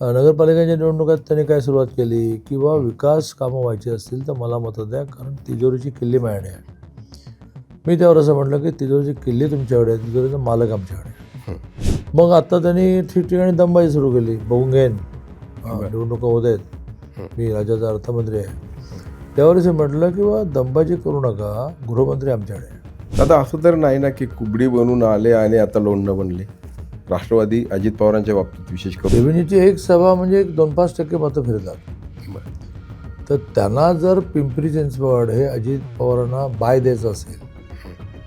नगरपालिकेच्या निवडणुकात त्यांनी काय सुरुवात केली की बा विकास कामं व्हायची असतील तर मला मतं द्या, कारण तिजोरीची किल्ली माझ्याकडे आहे. मी त्यावर असं म्हटलं की तिजोरीची किल्ली तुमच्याकडे आहे, तिजोरीचा मालक आमच्याकडे आहे. मग आता त्यांनी ठिकठिकाणी दंबाई सुरू केली. बघून घेईन, निवडणुका होत आहेत, मी राज्याचा अर्थमंत्री आहे. त्यावेळेस म्हटलं की बा दंबाजी करू नका, गृहमंत्री आमच्याकडे आहे. आता असं तर नाही ना की कुबडी बनून आले आणि आता लोणनं बनले. राष्ट्रवादी अजित पवारांच्या बाबतीत विशेष करून रेव्हेन्यूची एक सभा म्हणजे 2-5% मतं फिरतात. तर त्यांना जर पिंपरी चिंचवड हे अजित पवारांना बाय द्यायचं असेल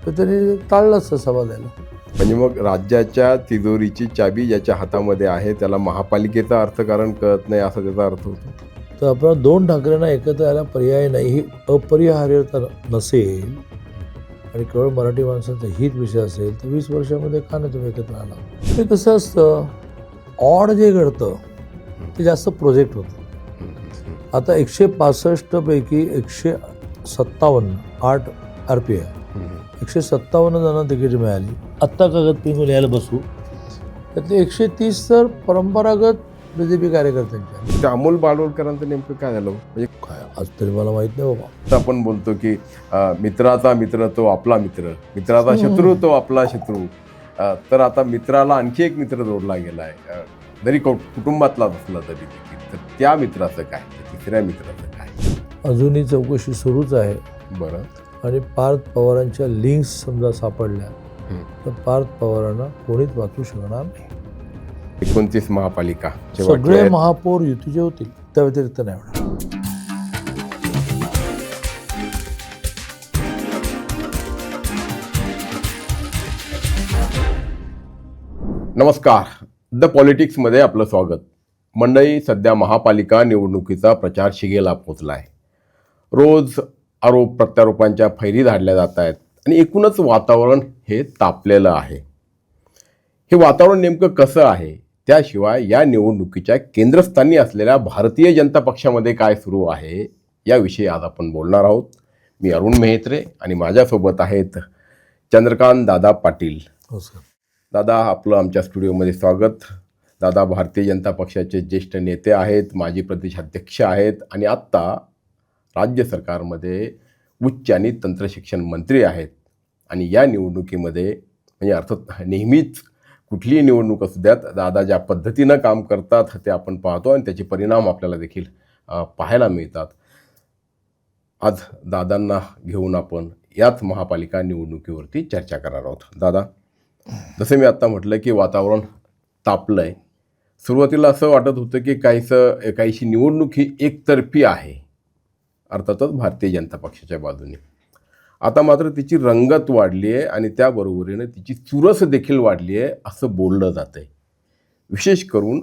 तर त्यांनी टाळलं असतं सभा द्यायला. म्हणजे मग राज्याच्या तिजोरीची चाबी ज्याच्या हातामध्ये आहे त्याला महापालिकेचा अर्थकारण कळत नाही असा त्याचा अर्थ होतो. तर आपण 2 ठाकरेंना एकत्र यायला पर्याय नाही, ही अपरिहार्यता नसेल आणि केवळ मराठी माणसाचं हित विषय असेल तर 20 वर्षामध्ये का नाही तुम्ही एकत्र आला. ते कसं असतं, ऑड जे घडतं ते जास्त प्रोजेक्ट होतं. आता 165 पैकी 157 8 RP आहे, 157 जणांना तिकीट मिळाली. आत्ता कागद पिंगून यायला बसू त्यातले 130 तर परंपरागत BJP कार्यकर्त्यांच्या. ते अमोल बाळवलकरांचं नेमकं काय झालं म्हणजे काय आज तरी मला माहीत नाही बाबा. आता आपण बोलतो की मित्राचा मित्र तो आपला मित्र, मित्राचा शत्रू तो आपला शत्रू. तर आता मित्राला आणखी एक मित्र जोडला गेला आहे, जरी कुटुंबातला असला तरी देखील. तर त्या मित्राचं काय, तिसऱ्या मित्राचं काय? अजूनही चौकशी सुरूच आहे. बरं. आणि पार्थ पवारांच्या लिंक्स समजा सापडल्या तर पार्थ पवारांना कोणीच वाचू शकणार नाही. 29 महापालिका सगळे महापौर युतीचे होतील, त्या व्यतिरिक्त नाही होणार. नमस्कार, द पॉलिटिक्समध्ये आपलं स्वागत. मंडळी, सध्या महापालिका निवडणुकीचा प्रचार शिगेला पोचला आहे. रोज आरोप प्रत्यारोपांच्या फैरी धाडल्या जात आहेत आणि एकूणच वातावरण हे तापलेलं आहे. हे वातावरण नेमकं कसं आहे, त्याशिवाय या निवडणुकीच्या केंद्रस्थानी असलेल्या भारतीय जनता पक्षामध्ये काय सुरू आहे याविषयी आज आपण बोलणार आहोत. मी अरुण मेहत्रे आणि माझ्यासोबत आहेत चंद्रकांत दादा पाटील. दादा, आपलं आमच्या स्टुडिओमध्ये स्वागत. दादा भारतीय जनता पक्षाचे ज्येष्ठ नेते आहेत, माजी प्रदेशाध्यक्ष आहेत आणि आत्ता राज्य सरकारमध्ये उच्च आणि तंत्रशिक्षण मंत्री आहेत. आणि या निवडणुकीमध्ये म्हणजे अर्थात नेहमीच कुठलीही निवडणूक असू द्यात, दादा ज्या पद्धतीनं काम करतात ते आपण पाहतो आणि त्याचे परिणाम आपल्याला देखील पाहायला मिळतात. आज दादांना घेऊन आपण याच महापालिका निवडणुकीवरती चर्चा करणार आहोत. दादा, जसं मी आत्ता म्हटलं की वातावरण तापलं आहे. सुरुवातीला असं वाटत होतं की काहीशी निवडणूक ही एकतर्फी आहे, अर्थातच भारतीय जनता पक्षाच्या बाजूने. आता मात्र तिची रंगत वाढली आहे आणि त्याबरोबरीने तिची चुरस देखील वाढली आहे असं बोललं जातं आहे. विशेष करून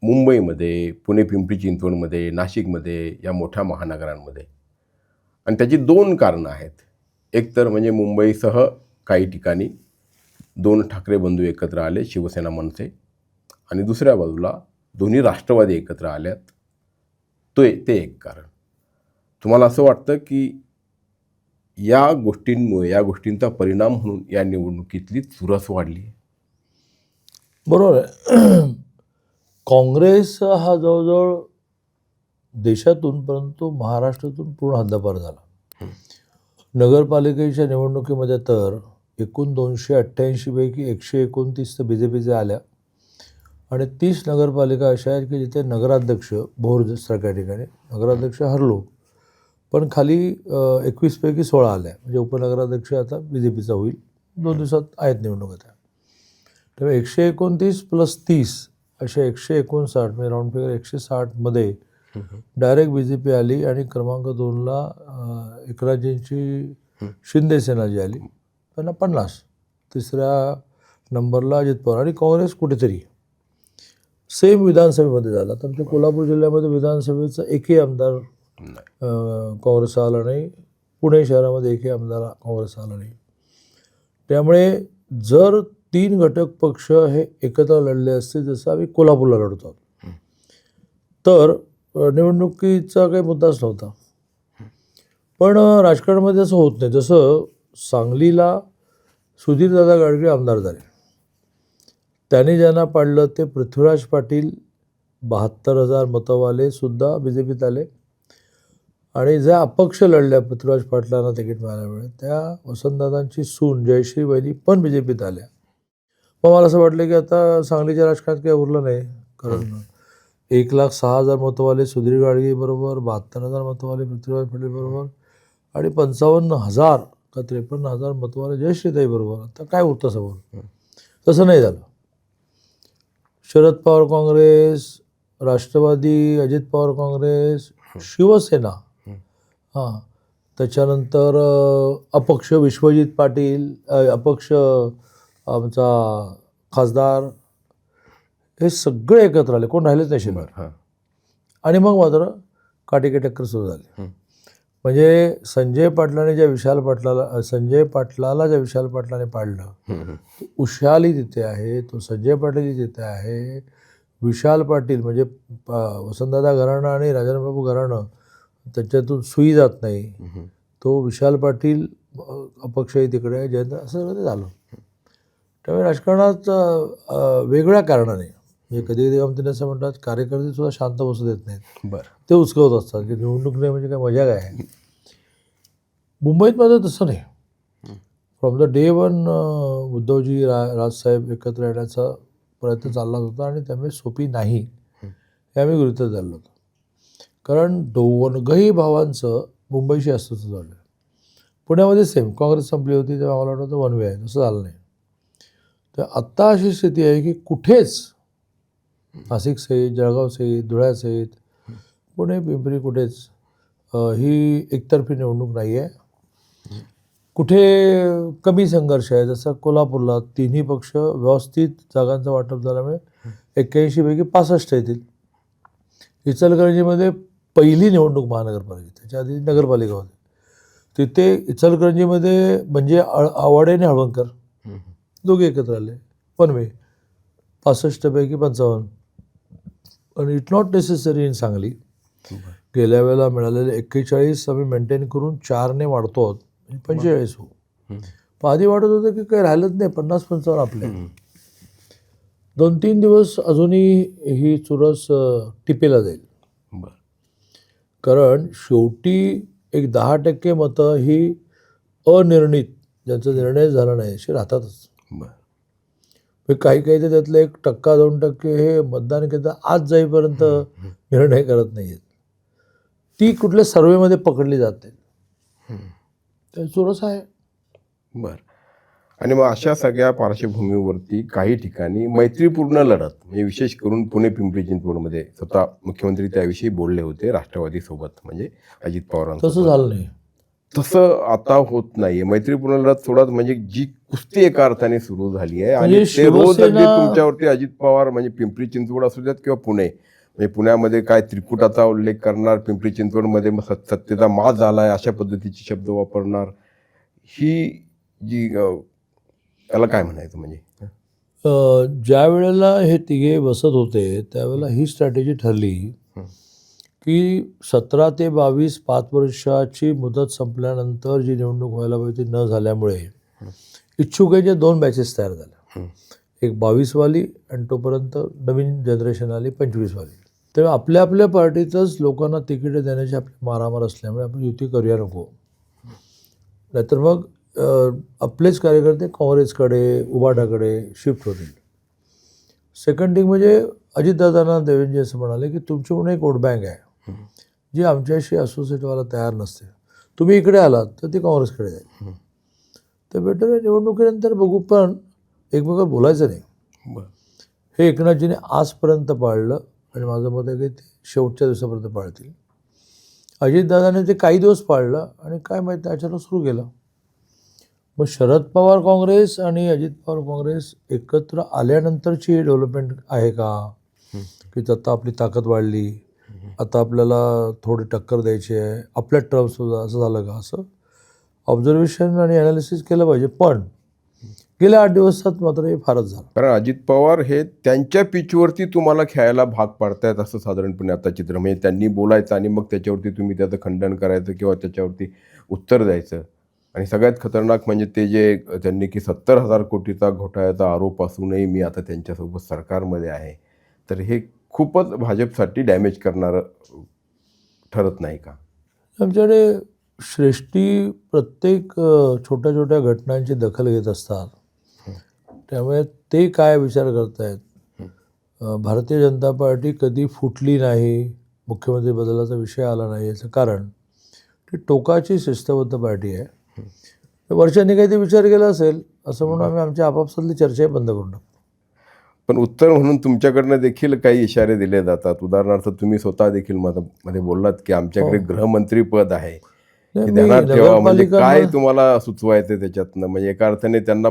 मुंबईमध्ये, पुणे पिंपरी चिंचवडमध्ये, नाशिकमध्ये, या मोठ्या महानगरांमध्ये. आणि त्याची 2 कारणं आहेत. एक तर म्हणजे मुंबईसह काही ठिकाणी 2 ठाकरे बंधू एकत्र आले, शिवसेना मनसे, आणि दुसऱ्या बाजूला दोन्ही राष्ट्रवादी एकत्र आल्यात, ते एक कारण. तुम्हाला असं वाटतं की या गोष्टींमुळे, या गोष्टींचा परिणाम म्हणून या निवडणुकीतली चुरस वाढली आहे? बरोबर आहे. काँग्रेस हा जवळजवळ देशातून परंतु महाराष्ट्रातून पूर्ण हद्दपार झाला. नगरपालिकेच्या निवडणुकीमध्ये तर एकूण 288 पैकी 129 तर BJPचे आल्या आणि 30 नगरपालिका अशा आहेत की जिथे नगराध्यक्ष, भोर सारख्या ठिकाणी नगराध्यक्ष हरलो, पण खाली 21 पैकी 16 आल्या. म्हणजे उपनगराध्यक्ष आता BJPचा होईल. 2 दिवसात आहेत निवडणुका त्या. त्यामुळे 129 + 30 अशा 159, म्हणजे राऊंड फिगर 160मध्ये डायरेक्ट BJP आली आणि क्रमांक 2ला एकनाथजींची शिंदे सेना जी आली त्यांना 50, तिसऱ्या नंबरला अजित पवार आणि काँग्रेस कुठेतरी. सेम विधानसभेमध्ये झाला. तर आमच्या कोल्हापूर जिल्ह्यामध्ये विधानसभेचा एकही आमदार काँग्रेसचा आला नाही. पुणे शहरामध्ये एकही आमदार काँग्रेसचा आला नाही. त्यामुळे जर 3 घटक पक्ष हे एकत्र लढले असते, जसं आम्ही कोल्हापूरला लढतो, तर निवडणुकीचा काही मुद्दाच नव्हता. पण राजकारणामध्ये असं होत नाही. जसं सांगलीला सुधीरदादा गाडगे आमदार झाले, त्यांनी ज्यांना पाडलं ते पृथ्वीराज पाटील 72,000 मतवाले सुद्धा बी जे पीत आले. आणि ज्या अपक्ष लढल्या पृथ्वीराज पाटलांना तिकीट मिळाल्यामुळे त्या वसंतदादांची सून जयश्री वैदी पण बी जे पीत आल्या. मग मला असं वाटलं की आता सांगलीच्या राजकारणात काही उरलं नाही, कारण 1,06,000 मतवाले सुधीर गाडगे बरोबर, 72,000 मतवाले पृथ्वीराज पाटील बरोबर आणि 55,000 का 53,000 मतवाले जयश्रीताई बरोबर. आता काय उरतं समोर? तसं नाही झालं. शरद पवार काँग्रेस, राष्ट्रवादी, अजित पवार काँग्रेस, शिवसेना, हां, त्याच्यानंतर अपक्ष विश्वजित पाटील, अपक्ष आमचा खासदार, हे सगळे एकत्र आले, कोण राहिलेच नाही शिल्लक. आणि मग मात्र काटेकी टक्कर सुरू झाली. म्हणजे संजय पाटलाला ज्या विशाल पाटलाने पाडलं, उशाली तिथे आहे, तो संजय पाटील तिथे आहे. विशाल पाटील म्हणजे वसंतदादा घराणं आणि राजनबाबू घराणं त्याच्यातून सुई जात नाही. तो विशाल पाटील अपक्षही तिकडे आहे, जयंत, असं सगळं ते झालं. त्यामुळे राजकारणात वेगळ्या कारणाने म्हणजे कधी कधी आमच्याने असं म्हणतात कार्यकर्ते सुद्धा शांत बसू देत नाहीत. बरं. ते उचकवत असतात की निवडणूक नाही म्हणजे काय मजा काय आहे. मुंबईत मात्र तसं नाही. From the day one Uddhavji राजसाहेब एकत्र येण्याचा प्रयत्न चाललाच होता आणि त्यामुळे सोपी नाही हे आम्ही गृहीत धरलं होतं. कारण दोघंही भावांचं मुंबईशी अस्तित्व झालं. पुण्यामध्ये सेम काँग्रेस संपली होती तेव्हा आम्हाला वाटतं वन वे आहे, तसं झालं नाही. तर आत्ता अशी स्थिती आहे की कुठेच नाशिक सहित, जळगाव सहित, धुळ्यासहित, पुणे, पिंपरी, कुठेच ही एकतर्फी निवडणूक नाही आहे. कुठे कमी संघर्ष आहे, जसं कोल्हापूरला तिन्ही पक्ष व्यवस्थित जागांचं वाटप झाल्यामुळे 81 पैकी 65 येतील. इचलकरंजीमध्ये पहिली निवडणूक महानगरपालिका, त्याच्या आधी नगरपालिका होती, तिथे इचलकरंजीमध्ये म्हणजे आवाडे आणि हळवणकर दोघे एकत्र आले, पण वे 65 पैकी 55. आणि it not necessary in Sangli. गेल्या वेळेला मिळालेले 41 आम्ही मेंटेन करून 4ने वाढतो आहोत, 45 हो. पण आधी वाटत होतं की काही राहिलंच नाही, 50-55 आपले. 2-3 दिवस अजूनही ही चुरस टिपेला जाईल. कारण शेवटी एक 10% मतं ही अनिर्णित, ज्यांचा निर्णय झाला नाही, अशी राहतातच. काही तर त्यातलं 1%-2% हे मतदान केंद्र आज जाईपर्यंत निर्णय करत नाही आहेत. ती कुठल्या सर्वेमध्ये पकडली जाते, ते चुरस आहे. बरं. आणि मग अशा सगळ्या पार्श्वभूमीवरती काही ठिकाणी मैत्रीपूर्ण लढत, म्हणजे विशेष करून पुणे पिंपरी चिंचवडमध्ये स्वतः मुख्यमंत्री त्याविषयी बोलले होते राष्ट्रवादीसोबत, म्हणजे अजित पवारांसोबत. तसं झालं नाही. तसं आता होत नाहीये. मैत्रीपूर्ण लढत सोडत म्हणजे जी कुस्ती एका अर्थाने सुरू झाली आहे आणि म्हणजे ते रोज अगदी शिवसेना- तुमच्यावरती अजित पवार म्हणजे पिंपरी चिंचवड असू द्यात किंवा पुणे, म्हणजे पुण्यामध्ये काय त्रिकुटाचा उल्लेख करणार, पिंपरी चिंचवडमध्ये मग सत्तेचा माज झालाय अशा पद्धतीचे शब्द वापरणार. ही जी त्याला काय म्हणायचं म्हणजे ज्या वेळेला हे तिघे बसत होते त्यावेळेला ही स्ट्रॅटेजी ठरली की 17 ते 22 5 वर्षाची मुदत संपल्यानंतर जी निवडणूक व्हायला पाहिजे ती न झाल्यामुळे इच्छुकांच्या 2 बॅचेस तयार झाल्या. एक 22 वाली आणि तोपर्यंत नवीन जनरेशन आली 25 वाली. तेव्हा आपल्या आपल्या पार्टीतच लोकांना तिकीट देण्याची आपली मारामार असल्यामुळे आपण युती करूया नको, नाहीतर मग आपलेच कार्यकर्ते काँग्रेसकडे, उभाटाकडे शिफ्ट होतील. सेकंड थिंग म्हणजे अजितदादांना देवेंद्रजी असं म्हणाले की तुमची म्हणून एक वोट बँक आहे जी आमच्याशी असोसिएट व्हायला तयार नसते, तुम्ही इकडे आलात तर ती काँग्रेसकडे जाईल. तर बेटर निवडणुकीनंतर बघू, पण एकमेकावर बोलायचं नाही. हे एकनाथजीने आजपर्यंत पाळलं आणि माझं मत आहे की ते शेवटच्या दिवसापर्यंत पाळतील. अजितदादाने ते काही दिवस पाळलं आणि काय माहिती अचानक सुरू केलं. मग शरद पवार काँग्रेस आणि अजित पवार काँग्रेस एकत्र आल्यानंतरची डेव्हलपमेंट आहे का, की आता आपली ताकद वाढली, आता आपल्याला थोडी टक्कर द्यायची आहे, आपल्या टर्म्ससुद्धा असं झालं का, असं ऑब्झर्वेशन आणि ॲनालिसिस केलं पाहिजे. पण गेल्या 8 दिवसात मात्र हे फारच झालं. कारण अजित पवार हे त्यांच्या पिचवरती तुम्हाला खेळायला भाग पाडतायत असं साधारणपणे आता चित्र, म्हणजे त्यांनी बोलायचं आणि मग त्याच्यावरती तुम्ही त्याचं खंडन करायचं किंवा त्याच्यावरती उत्तर द्यायचं. आणि सगळ्यात खतरनाक म्हणजे ते जे त्यांनी की 70,000 कोटीचा घोटाळ्याचा आरोप असूनही मी आता त्यांच्यासोबत सरकारमध्ये आहे, तर हे खूपच भाजपसाठी डॅमेज करणारं ठरत नाही का? आमच्याकडे श्रेष्ठी प्रत्येक छोट्या छोट्या घटनांची दखल घेत असतात. त्यामुळे ते काय विचार करतायत, भारतीय जनता पार्टी कधी फुटली नाही, मुख्यमंत्री बदलाचा विषय आला नाही, याचं कारण ती टोकाची शिस्तबद्ध पार्टी आहे. वर्षांनी काही ते विचार केला असेल असं म्हणून आम्ही आमच्या आपापसातली चर्चाही बंद करून टाकतो. पण उत्तर म्हणून तुमच्याकडनं देखील काही इशारे दिले जातात. उदाहरणार्थ तुम्ही स्वतः देखील मध्ये बोललात की आमच्याकडे गृहमंत्री पद आहे, नाही, हे मी ध्यानात ठेवा. म्हणजे नगरपालिका काय तुम्हाला सुचवायचं त्याच्यातनं? म्हणजे एका अर्थाने त्यांना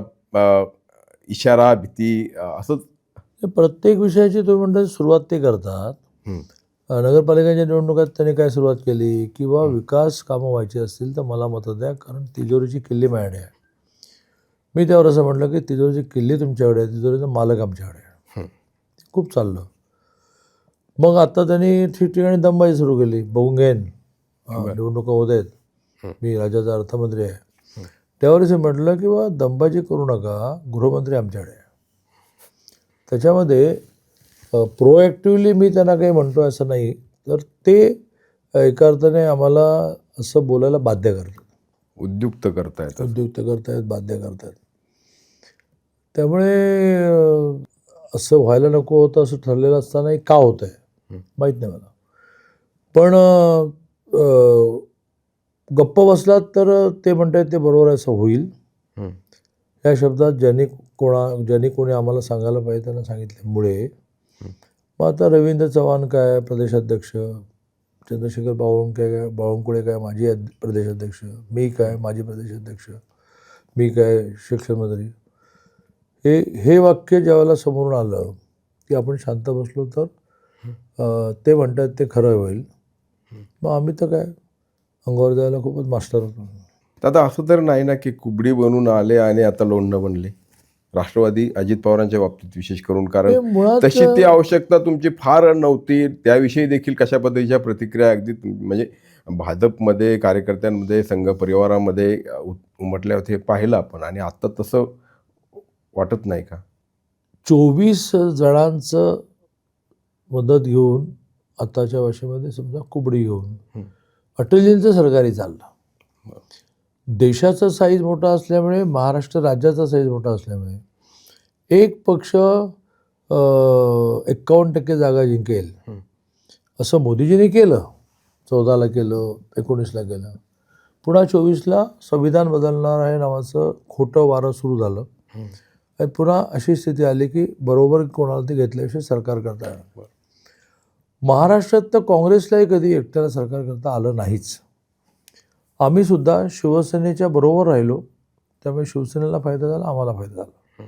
इशारा, भीती असंच. प्रत्येक विषयाची तुम्ही म्हणता सुरुवात ते करतात. नगरपालिकेच्या निवडणुकात त्यांनी काय सुरुवात केली, किंवा विकास कामं व्हायची असतील तर मला मतं द्या, कारण तिजोरीची किल्ली माझ्याकडे आहे. मी त्यावर असं म्हटलं की तिजोरीची किल्ली तुमच्याकडे आहे, तिजोरीचा मालक आमच्याकडे आहे. खूप चाललं. मग आता त्यांनी ठिकठिकाणी दमबाजी सुरू केली. बघून घेईन, निवडणुका होत आहेत, मी राज्याचा अर्थमंत्री आहे. त्यावेळेस म्हटलं की बा दमबाजी करू नका, गृहमंत्री आमच्याकडे आहे. त्याच्यामध्ये प्रोॲक्टिव्हली मी त्यांना काही म्हणतो असं नाही, तर ते एका अर्थाने आम्हाला असं बोलायला बाध्य करतात, उद्युक्त करतायत. बाध्य करतायत. त्यामुळे असं व्हायला नको होतं असं ठरलेलं असतानाही का होतं आहे माहीत नाही मला. पण गप्प बसलात तर ते म्हणतात ते बरोबर असं होईल, या शब्दात ज्यांनी कोणी आम्हाला सांगायला पाहिजे त्यांना सांगितल्यामुळे मग आता रवींद्र चव्हाण काय प्रदेशाध्यक्ष, चंद्रशेखर बावनकुळे काय माजी प्रदेशाध्यक्ष, मी काय माजी प्रदेशाध्यक्ष, मी काय शिक्षण मंत्री, हे वाक्य ज्यावेळेला समोरून आलं की आपण शांत बसलो तर ते म्हणतात ते खरं होईल. मग आम्ही तर काय अंगावर जायला खूपच मास्टर होतो. आता असं तर नाही ना की कुबडी बनून आले आणि आता लोणनं बनले, राष्ट्रवादी अजित पवारांच्या बाबतीत विशेष करून? कारण मुळात तशी ती आवश्यकता तुमची फार नव्हती. त्याविषयी देखील कशा पद्धतीच्या प्रतिक्रिया अगदी म्हणजे भाजपमध्ये, कार्यकर्त्यांमध्ये, संघ परिवारामध्ये उमटल्या होते हे पाहिलं आपण, आणि आता तसं वाटत नाही का? 24 जणांचं मदत घेऊन, आताच्या भाषेमध्ये समजा कुबडी घेऊन अटलजींचं सरकारही चाललं. देशाचा साईज मोठा असल्यामुळे, महाराष्ट्र राज्याचा साईज मोठा असल्यामुळे एक पक्ष 51% जागा जिंकेल असं मोदीजींनी केलं. 14ला केलं, 19ला केलं. पुन्हा 24ला संविधान बदलणार आहे नावाचं खोटं वारं सुरू झालं आणि पुन्हा अशी स्थिती आली की बरोबर कोणाला ते घेतल्याशिवाय सरकार करता येणार. महाराष्ट्रात तर काँग्रेसलाही कधी एकट्याला सरकार करता आलं नाहीच. आम्ही सुद्धा शिवसेनेच्या बरोबर राहिलो, त्यामुळे शिवसेनेला फायदा झाला, आम्हाला फायदा झाला.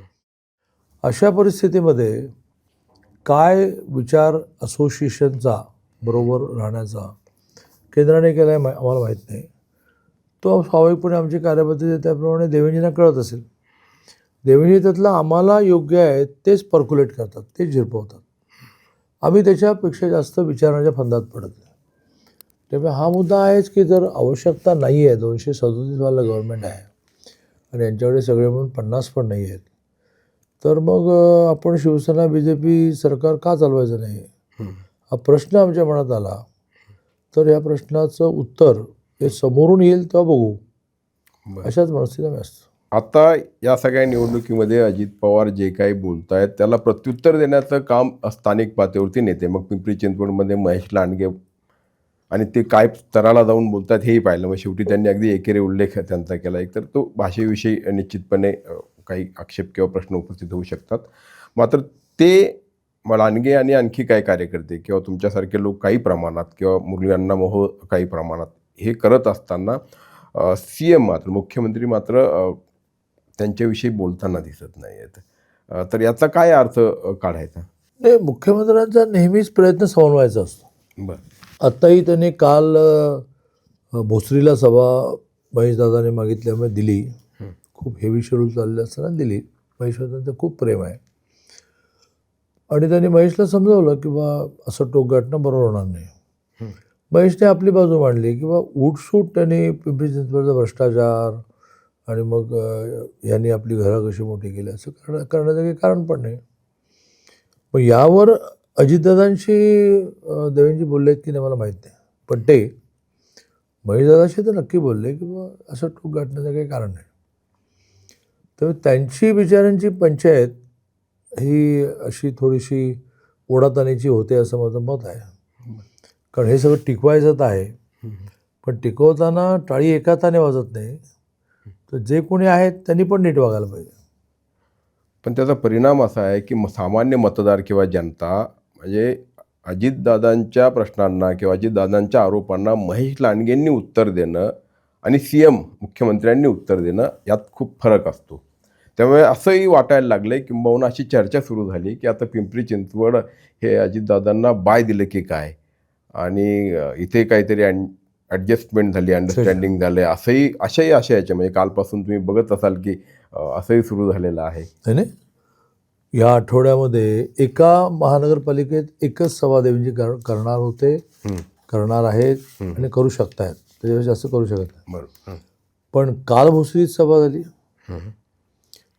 अशा परिस्थितीमध्ये काय विचार असोसिएशनचा बरोबर राहण्याचा केंद्राने केला आहे आम्हाला माहीत नाही. तो स्वाभाविकपणे आमची कार्यपद्धती त्याप्रमाणे देवेंजींना कळत असेल. देवेंजी त्यातलं आम्हाला योग्य आहे तेच पर्क्युलेट करतात, तेच झिरपवतात. आम्ही त्याच्यापेक्षा जास्त विचारण्याच्या फंदात पडत नाही. त्यामुळे हा मुद्दा आहेच की जर आवश्यकता नाही आहे, 237वाला गव्हर्नमेंट आहे आणि यांच्याकडे सगळे म्हणून 50 पण नाही आहेत, तर मग आपण शिवसेना BJP सरकार का चालवायचं नाही, हा प्रश्न आमच्या मनात आला. तर या प्रश्नाचं उत्तर हे समोरून येईल तेव्हा बघू, अशाच मनस्थितीत आम्ही असतो. आता या सगळ्या निवडणुकीमध्ये अजित पवार जे काही बोलत आहेत त्याला प्रत्युत्तर देण्याचं काम स्थानिक पातळीवरती नेते, मग पिंपरी चिंचवडमध्ये महेश लांडगे, आणि ते काय स्तराला जाऊन बोलतात हेही पाहिलं. मग शेवटी त्यांनी अगदी एकेरी उल्लेख त्यांचा केला. एकतर तो भाषेविषयी निश्चितपणे काही आक्षेप किंवा प्रश्न उपस्थित होऊ शकतात. मात्र ते लांडगे आणि आणखी काही कार्यकर्ते किंवा तुमच्यासारखे लोक काही प्रमाणात, किंवा मुरली अण्णा मोहोळ काही प्रमाणात हे करत असताना CM मात्र, मुख्यमंत्री मात्र त्यांच्याविषयी बोलताना दिसत नाही आहेत. तर याचा काय अर्थ काढायचा? नाही, मुख्यमंत्र्यांचा नेहमीच प्रयत्न समन्वयाचा असतो. बरं. आत्ताही त्यांनी काल भोसरीला सभा महेशदादाने मागितल्यामुळे दिली. खूप हेवी शेड्यूल चालले असताना दिली. महेशवर त्यांचं खूप प्रेम आहे आणि त्यांनी महेशला समजावलं की बा असं टोक गाठणं बरोबर होणार नाही. महेशने आपली बाजू मांडली की बा उठसूट त्यांनी पिंपरी चिंचवडचा भ्रष्टाचार आणि मग यांनी आपली घरं कशी मोठी केली असं करण्याचं काही कारण पण नाही. मग यावर अजितदादांशी देवेंद्रजी बोलले आहेत की नाही मला माहीत नाही, पण ते महेशदादाशी तर नक्की बोलले की बा असं टूक गाठण्याचं काही कारण नाही. तर त्यांची बिचाऱ्यांची पंचायत ही अशी थोडीशी ओढाताणीची होते असं माझं मत आहे. कारण हे सगळं टिकवायचं तर आहे, पण टिकवताना टाळी एका हाताने वाजत नाही. तर जे कोणी आहेत त्यांनी पण नीट वागायला पाहिजे. पण त्याचा परिणाम असा आहे की सामान्य मतदार किंवा जनता म्हणजे अजितदादांच्या प्रश्नांना किंवा अजितदादांच्या आरोपांना महेश लांडगेंनी उत्तर देणं आणि CM मुख्यमंत्र्यांनी उत्तर देणं यात खूप फरक असतो. त्यामुळे असंही वाटायला लागलं आहे, किंबहुना अशी चर्चा सुरू झाली की आता पिंपरी चिंचवड हे अजितदादांना बाय दिलं की काय, आणि इथे काहीतरी ॲडजस्टमेंट झाली, अंडरस्टँडिंग झालं, अशाही याच्या म्हणजे कालपासून तुम्ही बघत असाल की असंही सुरू झालेलं आहे. नाही नाही, या आठवड्यामध्ये एका महानगरपालिकेत एकच सभा देवेंद्रजी करणार होते, करणार आहेत आणि करू शकतायत, त्याच्यापेक्षा जास्त करू शकत नाही. बरोबर. पण काल भोसरीत सभा झाली.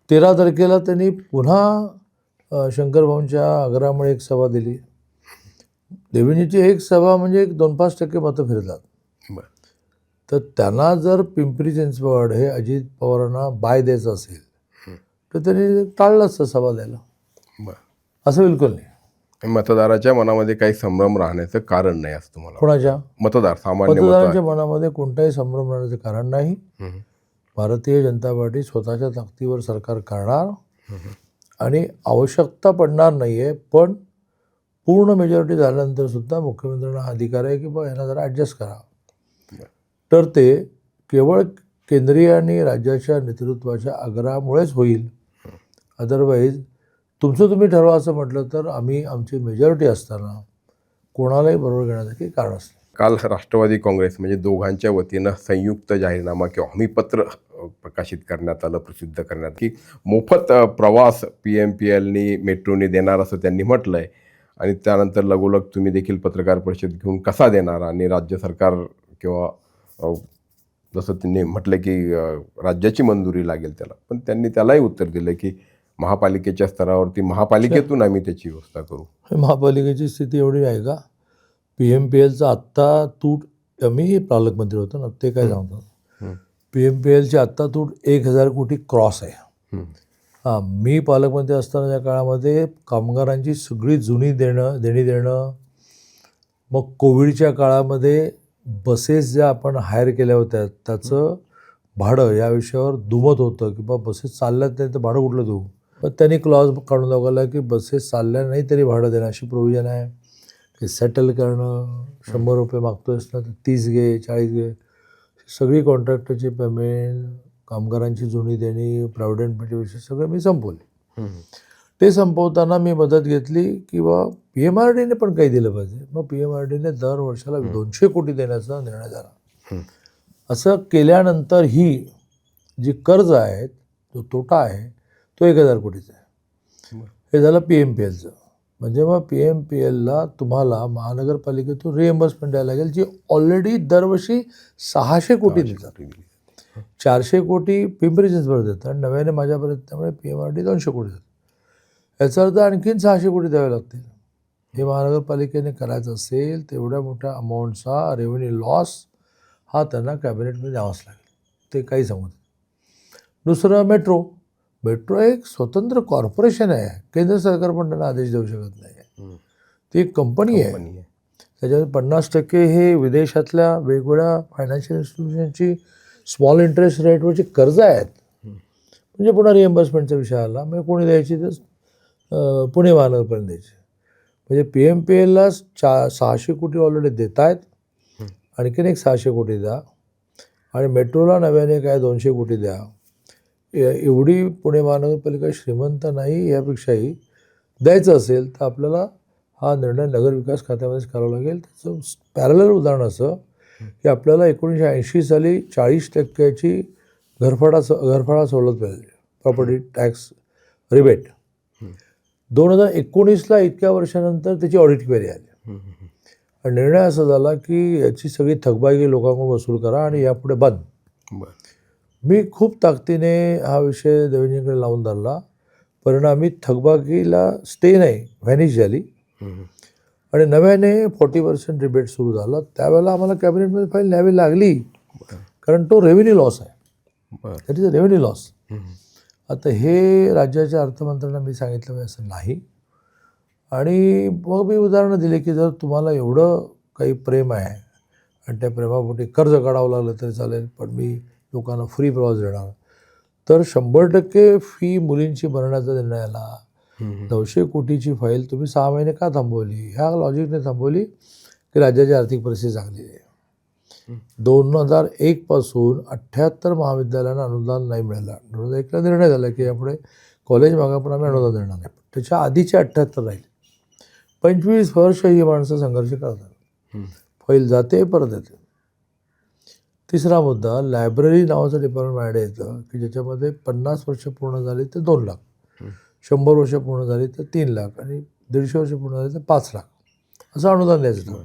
13 तारखेला त्यांनी पुन्हा शंकरभाऊंच्या आग्रहामुळे एक सभा दिली. देवेंद्रजीची एक सभा म्हणजे 2-5% मतं फिरतात. बरं. तर त्यांना जर पिंपरी चिंचवड हे अजित पवारांना बाय द्यायचं असेल तर त्यांनी टाळलं असतं सभा द्यायला. बरं. असं बिलकुल नाही. मतदाराच्या मनामध्ये काही संभ्रम राहण्याचं कारण नाही असं तुम्हाला कोणाच्या मतदार सामान्य मतदारांच्या मनामध्ये कोणताही संभ्रम राहण्याचं कारण नाही. हम्म. भारतीय जनता पार्टी स्वतःच्या ताकदीवर सरकार करणार आणि आवश्यकता पडणार नाही आहे, पण पूर्ण मेजॉरिटी झाल्यानंतर सुद्धा मुख्यमंत्र्यांना हा अधिकार आहे की बा यांना जरा ॲडजस्ट करा. तर ते केवळ केंद्रीय आणि राज्याच्या नेतृत्वाच्या आग्रहामुळेच होईल. अदरवाईज तुमचं तुम्ही ठरवा असं म्हटलं तर आम्ही आमची मेजॉरिटी असताना कोणालाही बरोबर घेण्याचं काही कारण असतं. काल राष्ट्रवादी काँग्रेस म्हणजे दोघांच्या वतीनं संयुक्त जाहीरनामा किंवा हमीपत्र प्रकाशित करण्यात आलं, प्रसिद्ध करण्यात की मोफत प्रवास PMPLनी मेट्रोने देणार असं त्यांनी म्हटलं आहे. आणि त्यानंतर लगोलग तुम्ही देखील पत्रकार परिषद घेऊन कसा देणार, आणि राज्य सरकार किंवा जसं त्यांनी म्हटलं की राज्याची मंजुरी लागेल त्याला, पण त्यांनी त्यालाही उत्तर दिलं की महापालिकेच्या स्तरावरती महापालिकेतून आम्ही त्याची व्यवस्था करू. महापालिकेची स्थिती एवढी आहे का? PMPLचा आत्ता तूट, मी पालकमंत्री होतो ना, ते काय सांगतो, PMPLची आत्ता तूट 1000 कोटी क्रॉस आहे. हां, मी पालकमंत्री असतानाच्या काळामध्ये कामगारांची सगळी जुनी देणी देणं, मग कोविडच्या काळामध्ये बसेस ज्या आपण हायर केल्या होत्या त्याचं भाडं या विषयावर दुमत होतं की बा बसेस चालल्यात नाही तर भाडं कुठलं देऊ. मग त्यांनी क्लॉज काढून दाखवला की बसेस चालल्या नाही तरी भाडं देणं अशी प्रोव्हिजन आहे. ते सेटल करणं, 100 रुपये मागतोयस ना तर 30 घे, 40 घे, सगळी कॉन्ट्रॅक्टरची पेमेंट, कामगारांची जुनी देणी, प्रॉव्हिडंट फंडचे विषय सगळं मी संपवले. ते संपवताना मी मदत घेतली किंवा PMRDने पण काही दिलं पाहिजे. मग PMRDने दर वर्षाला 200 कोटी देण्याचा निर्णय झाला. असं केल्यानंतर ही जी कर्ज आहे, जो तोटा आहे तो 1000 कोटीचा आहे. हे झालं PMPLचं. म्हणजे मग PMPLला तुम्हाला महानगरपालिकेतून रिएम्बर्समेंट द्यायला लागेल, जी ऑलरेडी दरवर्षी 600 कोटी देतात. 400 कोटी पिंपरी चिंचवड देतात आणि नव्याने माझ्यापर्यंत, त्यामुळे PMRD 200 कोटी देतात. याचा अर्थ आणखीन 600 कोटी द्यावे लागतील. हे महानगरपालिकेने करायचं असेल तेवढ्या मोठ्या अमाऊंटचा रेव्हेन्यू लॉस हा त्यांना कॅबिनेटमध्ये द्यावाच लागेल. ते काही सांगत. दुसरं मेट्रो एक स्वतंत्र कॉर्पोरेशन आहे. केंद्र सरकार पण त्यांना आदेश देऊ शकत नाही. ती एक कंपनी आहे. त्याच्यामध्ये 50% हे विदेशातल्या वेगवेगळ्या फायनान्शियल इन्स्टिट्यूशनची स्मॉल इंटरेस्ट रेटवरची कर्ज आहेत. म्हणजे पुन्हा रिएम्बर्समेंटचा विषय आला, म्हणजे कोणी द्यायची तर पुणे महानगरपर्यंत द्यायची. म्हणजे PMPLला 600 कोटी ऑलरेडी देत आहेत, आणखीन एक 600 कोटी द्या, आणि मेट्रोला नव्याने काय 200 कोटी द्या. एवढी पुणे महानगरपालिका श्रीमंत नाही. यापेक्षाही द्यायचं असेल तर आपल्याला हा निर्णय नगरविकास खात्यामध्येच करावा लागेल. त्याचं पॅरलल उदाहरण असं की आपल्याला 1980 साली 40% घरफाडा सवलत मिळाली, प्रॉपर्टी टॅक्स रिबेट. 2019ला इतक्या वर्षानंतर त्याची ऑडिट क्वेरी आली आणि निर्णय असा झाला की याची सगळी थकबाकी लोकांकडून वसूल करा आणि यापुढे बंद. मी खूप ताकदीने हा विषय देवेंद्रजींकडे लावून धरला. परिणामी थकबाकीला स्टे नाही, व्हॅनिश झाली. आणि नव्याने 40% रिबेट सुरू झाला. त्यावेळेला आम्हाला कॅबिनेटमध्ये फाईल न्यावी लागली, कारण तो रेव्हेन्यू लॉस आहे. बरं. That is a revenue loss. आता हे राज्याच्या अर्थमंत्र्यांना मी सांगितलं पाहिजे असं नाही. आणि मग मी उदाहरणं दिली की जर तुम्हाला एवढं काही प्रेम आहे आणि त्या प्रेमापोटी कर्ज काढावं लागलं तरी चालेल, पण मी लोकांना फ्री प्रवास देणार, तर 100% फी मुलींची भरण्याचा निर्णय आला. 900 कोटीची फाईल तुम्ही 6 महिने का थांबवली? ह्या लॉजिकने थांबवली की राज्याची आर्थिक परिस्थिती चांगली आहे. 2001 पासून 78 महाविद्यालयांना अनुदान नाही मिळालं. 2001ला निर्णय झाला की यापुढे कॉलेज मागा पण आम्ही अनुदान देणार नाही. त्याच्या आधीचे 78 राहिले. 25 वर्ष ही माणसं संघर्ष करतात. फाईल जाते, परत येते. तिसरा मुद्दा, लायब्ररी नावाचं डिपार्टमेंट माझ्याकडे येतं की ज्याच्यामध्ये 50 वर्ष पूर्ण झाली तर 2 लाख, 100 वर्ष पूर्ण झाली तर 3 लाख आणि 150 वर्ष पूर्ण झाली तर 5 लाख असं अनुदान द्यायचं.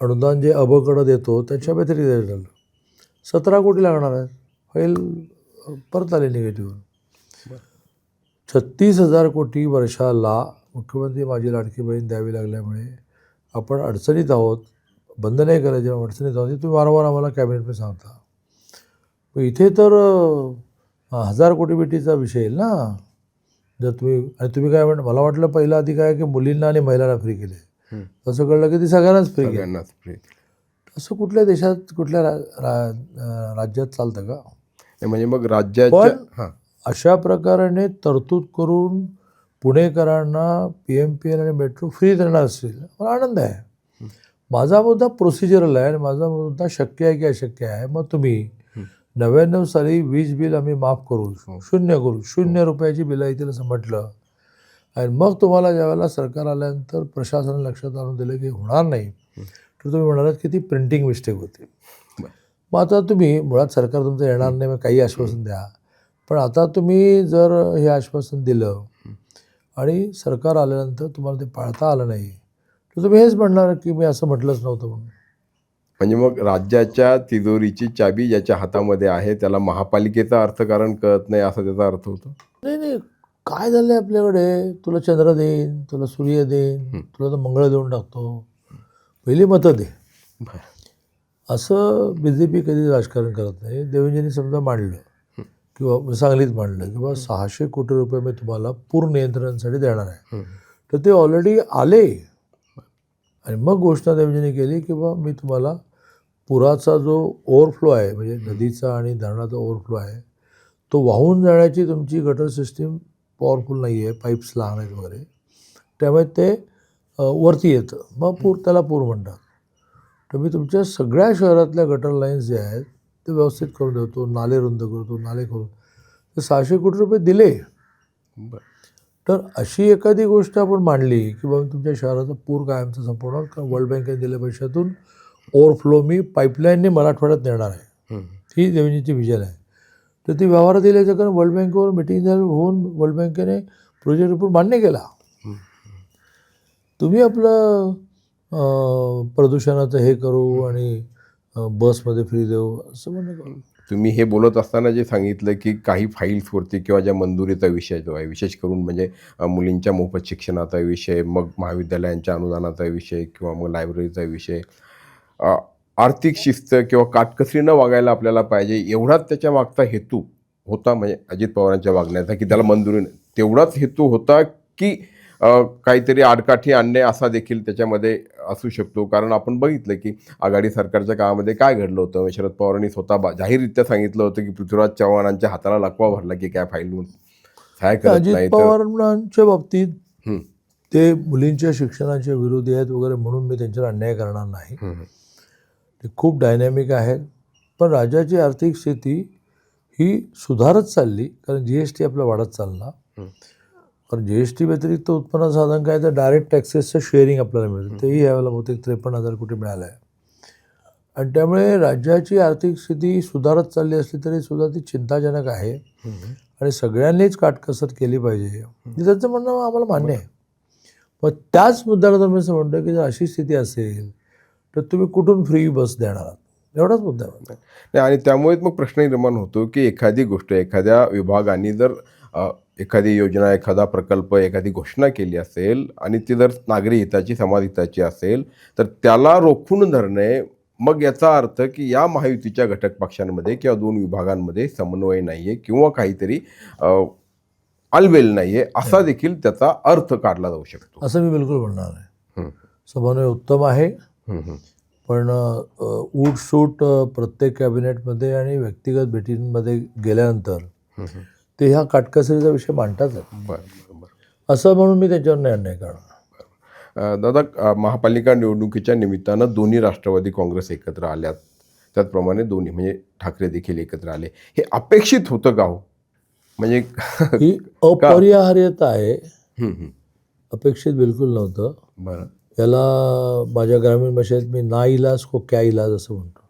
अनुदान जे अबकडं देतो त्याच्या व्यतिरिक्त द्यायचं. 17 कोटी लागणार आहे. फाईल परत आली निगेटिव्ह. 36,000 कोटी वर्षाला मुख्यमंत्री माझी लाडकी बहीण द्यावी लागल्यामुळे आपण अडचणीत आहोत. बंद नाही करायचे, अडचणीत आहोत. तुम्ही वारंवार आम्हाला कॅबिनेटमध्ये सांगता. मग इथे तर 1000 कोटी बेटीचा विषय येईल ना. जर तुम्ही काय मला वाटलं पहिलं आधी काय की मुलींना आणि महिलांना फ्री केले, असं कळलं की ती सगळ्यांनाच फ्री केली. असं कुठल्या देशात, कुठल्या राज्यात चालतं का? म्हणजे मग राज्याच्या अशा प्रकारे तरतूद करून पुणेकरांना PMPL आणि मेट्रो फ्री देणार असतील, मला आनंद आहे. माझा मुद्दा प्रोसिजरल आहे आणि माझा मुद्दा शक्य आहे की अशक्य आहे. मग तुम्ही 99 साली वीज बिल आम्ही माफ करू, 0 रुपयाची बिलं येतील असं म्हटलं, आणि मग तुम्हाला ज्यावेळेला सरकार आल्यानंतर प्रशासनाने लक्षात आणून दिलं की होणार नाही, तर तुम्ही म्हणालात की ती प्रिंटिंग मिस्टेक होती. मग आता तुम्ही मुळात सरकार तुमचं येणार नाही, मग काही आश्वासन द्या. पण आता तुम्ही जर हे आश्वासन दिलं आणि सरकार आल्यानंतर तुम्हाला ते पाळता आलं नाही, तर तुम्ही हेच म्हणणार की मी असं म्हटलंच नव्हतं म्हणून. म्हणजे मग राज्याच्या तिजोरीची चाबी ज्याच्या हातामध्ये आहे त्याला महापालिकेचं अर्थकारण कळत नाही असा त्याचा अर्थ होतो. नाही, काय झालं आहे आपल्याकडे, तुला चंद्र देईन, तुला सूर्य देईन, तुला तर मंगळ देऊन टाकतो, पहिली मतं दे, असं BJP कधी राजकारण करत नाही. देवेंद्रजींनी समजा मांडलं किंवा सांगलीत मांडलं किंवा 600 कोटी रुपये मी तुम्हाला पूर नियंत्रणासाठी देणार आहे, तर ते ऑलरेडी आले. आणि मग घोषणा देवेंद्रजींनी केली की बा मी तुम्हाला पुराचा जो ओव्हरफ्लो आहे, म्हणजे नदीचा आणि धरणाचा ओव्हरफ्लो आहे, तो वाहून जाण्याची तुमची गटर सिस्टीम पॉवरफुल नाही आहे, पाईप्स लहान आहेत वगैरे, त्यामुळे ते वरती येतं, मग त्याला पूर म्हणतात. तर मी तुमच्या सगळ्या शहरातल्या गटर लाईन्स जे आहेत ते व्यवस्थित करून देतो, नाले रुंद करतो, नाले करून, तर 600 कोटी रुपये दिले. तर अशी एखादी गोष्ट आपण मांडली की बाबा तुमच्या शहराचा पूर कायमचा संपवणार, कारण वर्ल्ड बँकेने दिल्या पैशातून ओव्हरफ्लो मी पाईपलाईनने मराठवाड्यात नेणार आहे, ही देवेंद्रजींची विजन आहे. तर ती व्यवहारात दिल्याचं कारण वर्ल्ड बँकेवर मिटिंग होऊन वर्ल्ड बँकेने प्रोजेक्ट रिपोर्ट मान्य केला. तुम्ही आपलं प्रदूषणाचं हे करू आणि बसमध्ये फ्री देऊ असं म्हणणं करू. तुम्ही हे बोलत असताना जे सांगितलं की काही फाईल्सवरती किंवा ज्या मंजुरीचा विषय जो आहे, विशेष करून म्हणजे मुलींच्या मोफत शिक्षणाचा विषय, मग महाविद्यालयांच्या अनुदानाचा विषय किंवा मग लायब्ररीचा विषय, आर्थिक शिस्त किंवा काटकसरीनं वागायला आपल्याला पाहिजे, एवढाच त्याच्या मागचा हेतू होता. म्हणजे अजित पवारांच्या वागण्याचा की त्याला मंजुरी, तेवढाच हेतू होता की काहीतरी आडकाठी आणणे असा देखील त्याच्यामध्ये असू शकतो. कारण आपण बघितलं की आघाडी सरकारच्या काळामध्ये काय घडलं होतं. शरद पवारांनी स्वतः जाहीररित्या सांगितलं होतं की पृथ्वीराज चव्हाणांच्या हाताला लकवा भरला की काय फाईल सहाय करत नाही. अजित पवारांच्या बाबतीत ते मुलींच्या शिक्षणाच्या विरोधी आहेत वगैरे म्हणून मी त्यांच्यावर अन्याय करणार नाही. ते खूप डायनॅमिक आहेत. पण राज्याची आर्थिक स्थिती ही सुधारत चालली, कारण GST आपला वाढत चालला. कारण GST व्यतिरिक्त उत्पन्न साधन काय तर डायरेक्ट टॅक्सेसचं शेअरिंग आपल्याला मिळतं, तेही यावेळेला बहुतेक 53,000 कोटी मिळालं आहे. आणि त्यामुळे राज्याची आर्थिक स्थिती सुधारत चालली असली तरी सुद्धा ती चिंताजनक आहे आणि सगळ्यांनीच काटकसर केली पाहिजे, त्याचं म्हणणं आम्हाला मान्य आहे. मग त्याच मुद्द्याला तर मी असं म्हणतो की जर अशी स्थिती असेल तर तुम्ही कुठून फ्री बस देणार आहात, एवढाच मुद्दा आहे. आणि त्यामुळेच मग प्रश्न निर्माण होतो की एखादी गोष्ट एखाद्या विभागाने जर एखादी योजना, एखादा प्रकल्प, एखादी घोषणा केली असेल आणि ती जर नागरी हिताची, समाज हिताची असेल तर त्याला रोखून धरणे, मग याचा अर्थ की या महायुतीच्या घटक पक्षांमध्ये किंवा 2 विभागांमध्ये समन्वय नाही आहे किंवा काहीतरी आलबेल नाही आहे, असा देखील त्याचा अर्थ काढला जाऊ शकतो. असं मी बिलकुल म्हणणार नाही. हं, समन्वय उत्तम आहे, हं, हं. पण उठसूट प्रत्येक कॅबिनेटमध्ये आणि व्यक्तिगत भेटींमध्ये गेल्यानंतर ते ह्या काटकसरीचा विषय मांडताच आहेत. बरं. असं म्हणून मी त्याच्यावर निर्णय करणार. दादा, महापालिका निवडणुकीच्या निमित्तानं दोन्ही राष्ट्रवादी काँग्रेस एकत्र आल्यात, त्याचप्रमाणे दोन्ही म्हणजे ठाकरे देखील एकत्र आले. हे अपेक्षित होतं का हो? म्हणजे ही अपरिहार्यता आहे, हं, हं. अपेक्षित बिलकुल नव्हतं. बरं याला माझ्या ग्रामीण भाषेत मी नाइलाज को क्या इलाज असं म्हणतो.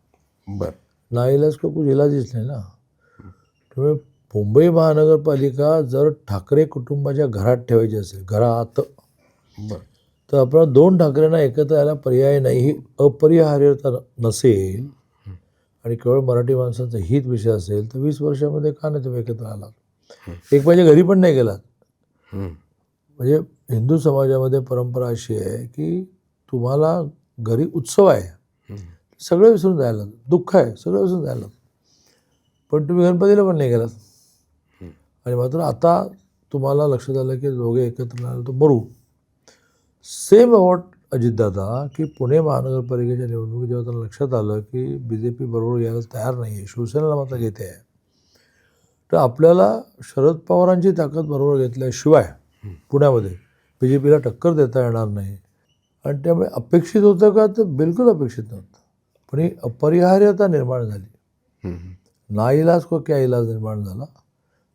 बरं नाइलाज को कुछ इलाजच नाही ना. त्यामुळे मुंबई महानगरपालिका जर ठाकरे कुटुंबाच्या घरात ठेवायची असेल, घरात, बरं तर आपण 2 ठाकरेंना एकत्र यायला पर्याय नाही. ही अपरिहार्यता नसेल आणि केवळ मराठी माणसाचं हित विषय असेल तर 20 वर्षामध्ये का नाही तुम्ही एकत्र आलात? एक माझ्या घरी पण नाही गेलात. म्हणजे हिंदू समाजामध्ये परंपरा अशी आहे की तुम्हाला घरी उत्सव आहे, सगळं विसरून जायला, दुःख आहे, सगळं विसरून जायला, पण तुम्ही गणपतीला पण नाही गेलात. आणि मात्र आता तुम्हाला लक्षात आलं की दोघे एकत्र आले तर मरू. सेम अबाउट अजितदादा, की पुणे महानगरपालिकेच्या निवडणुकीत जेव्हा त्यांना लक्षात आलं की BJP बरोबर यायला तयार नाही आहे, शिवसेनेला मात्र घेते आहे, तर आपल्याला शरद पवारांची ताकद बरोबर घेतल्याशिवाय पुण्यामध्ये BJPला टक्कर देता येणार नाही. आणि त्यामुळे अपेक्षित होतं का? तर बिलकुल अपेक्षित नव्हतं. पण ही अपरिहार्यता निर्माण झाली. नाइलाज को क्या इलाज निर्माण झाला.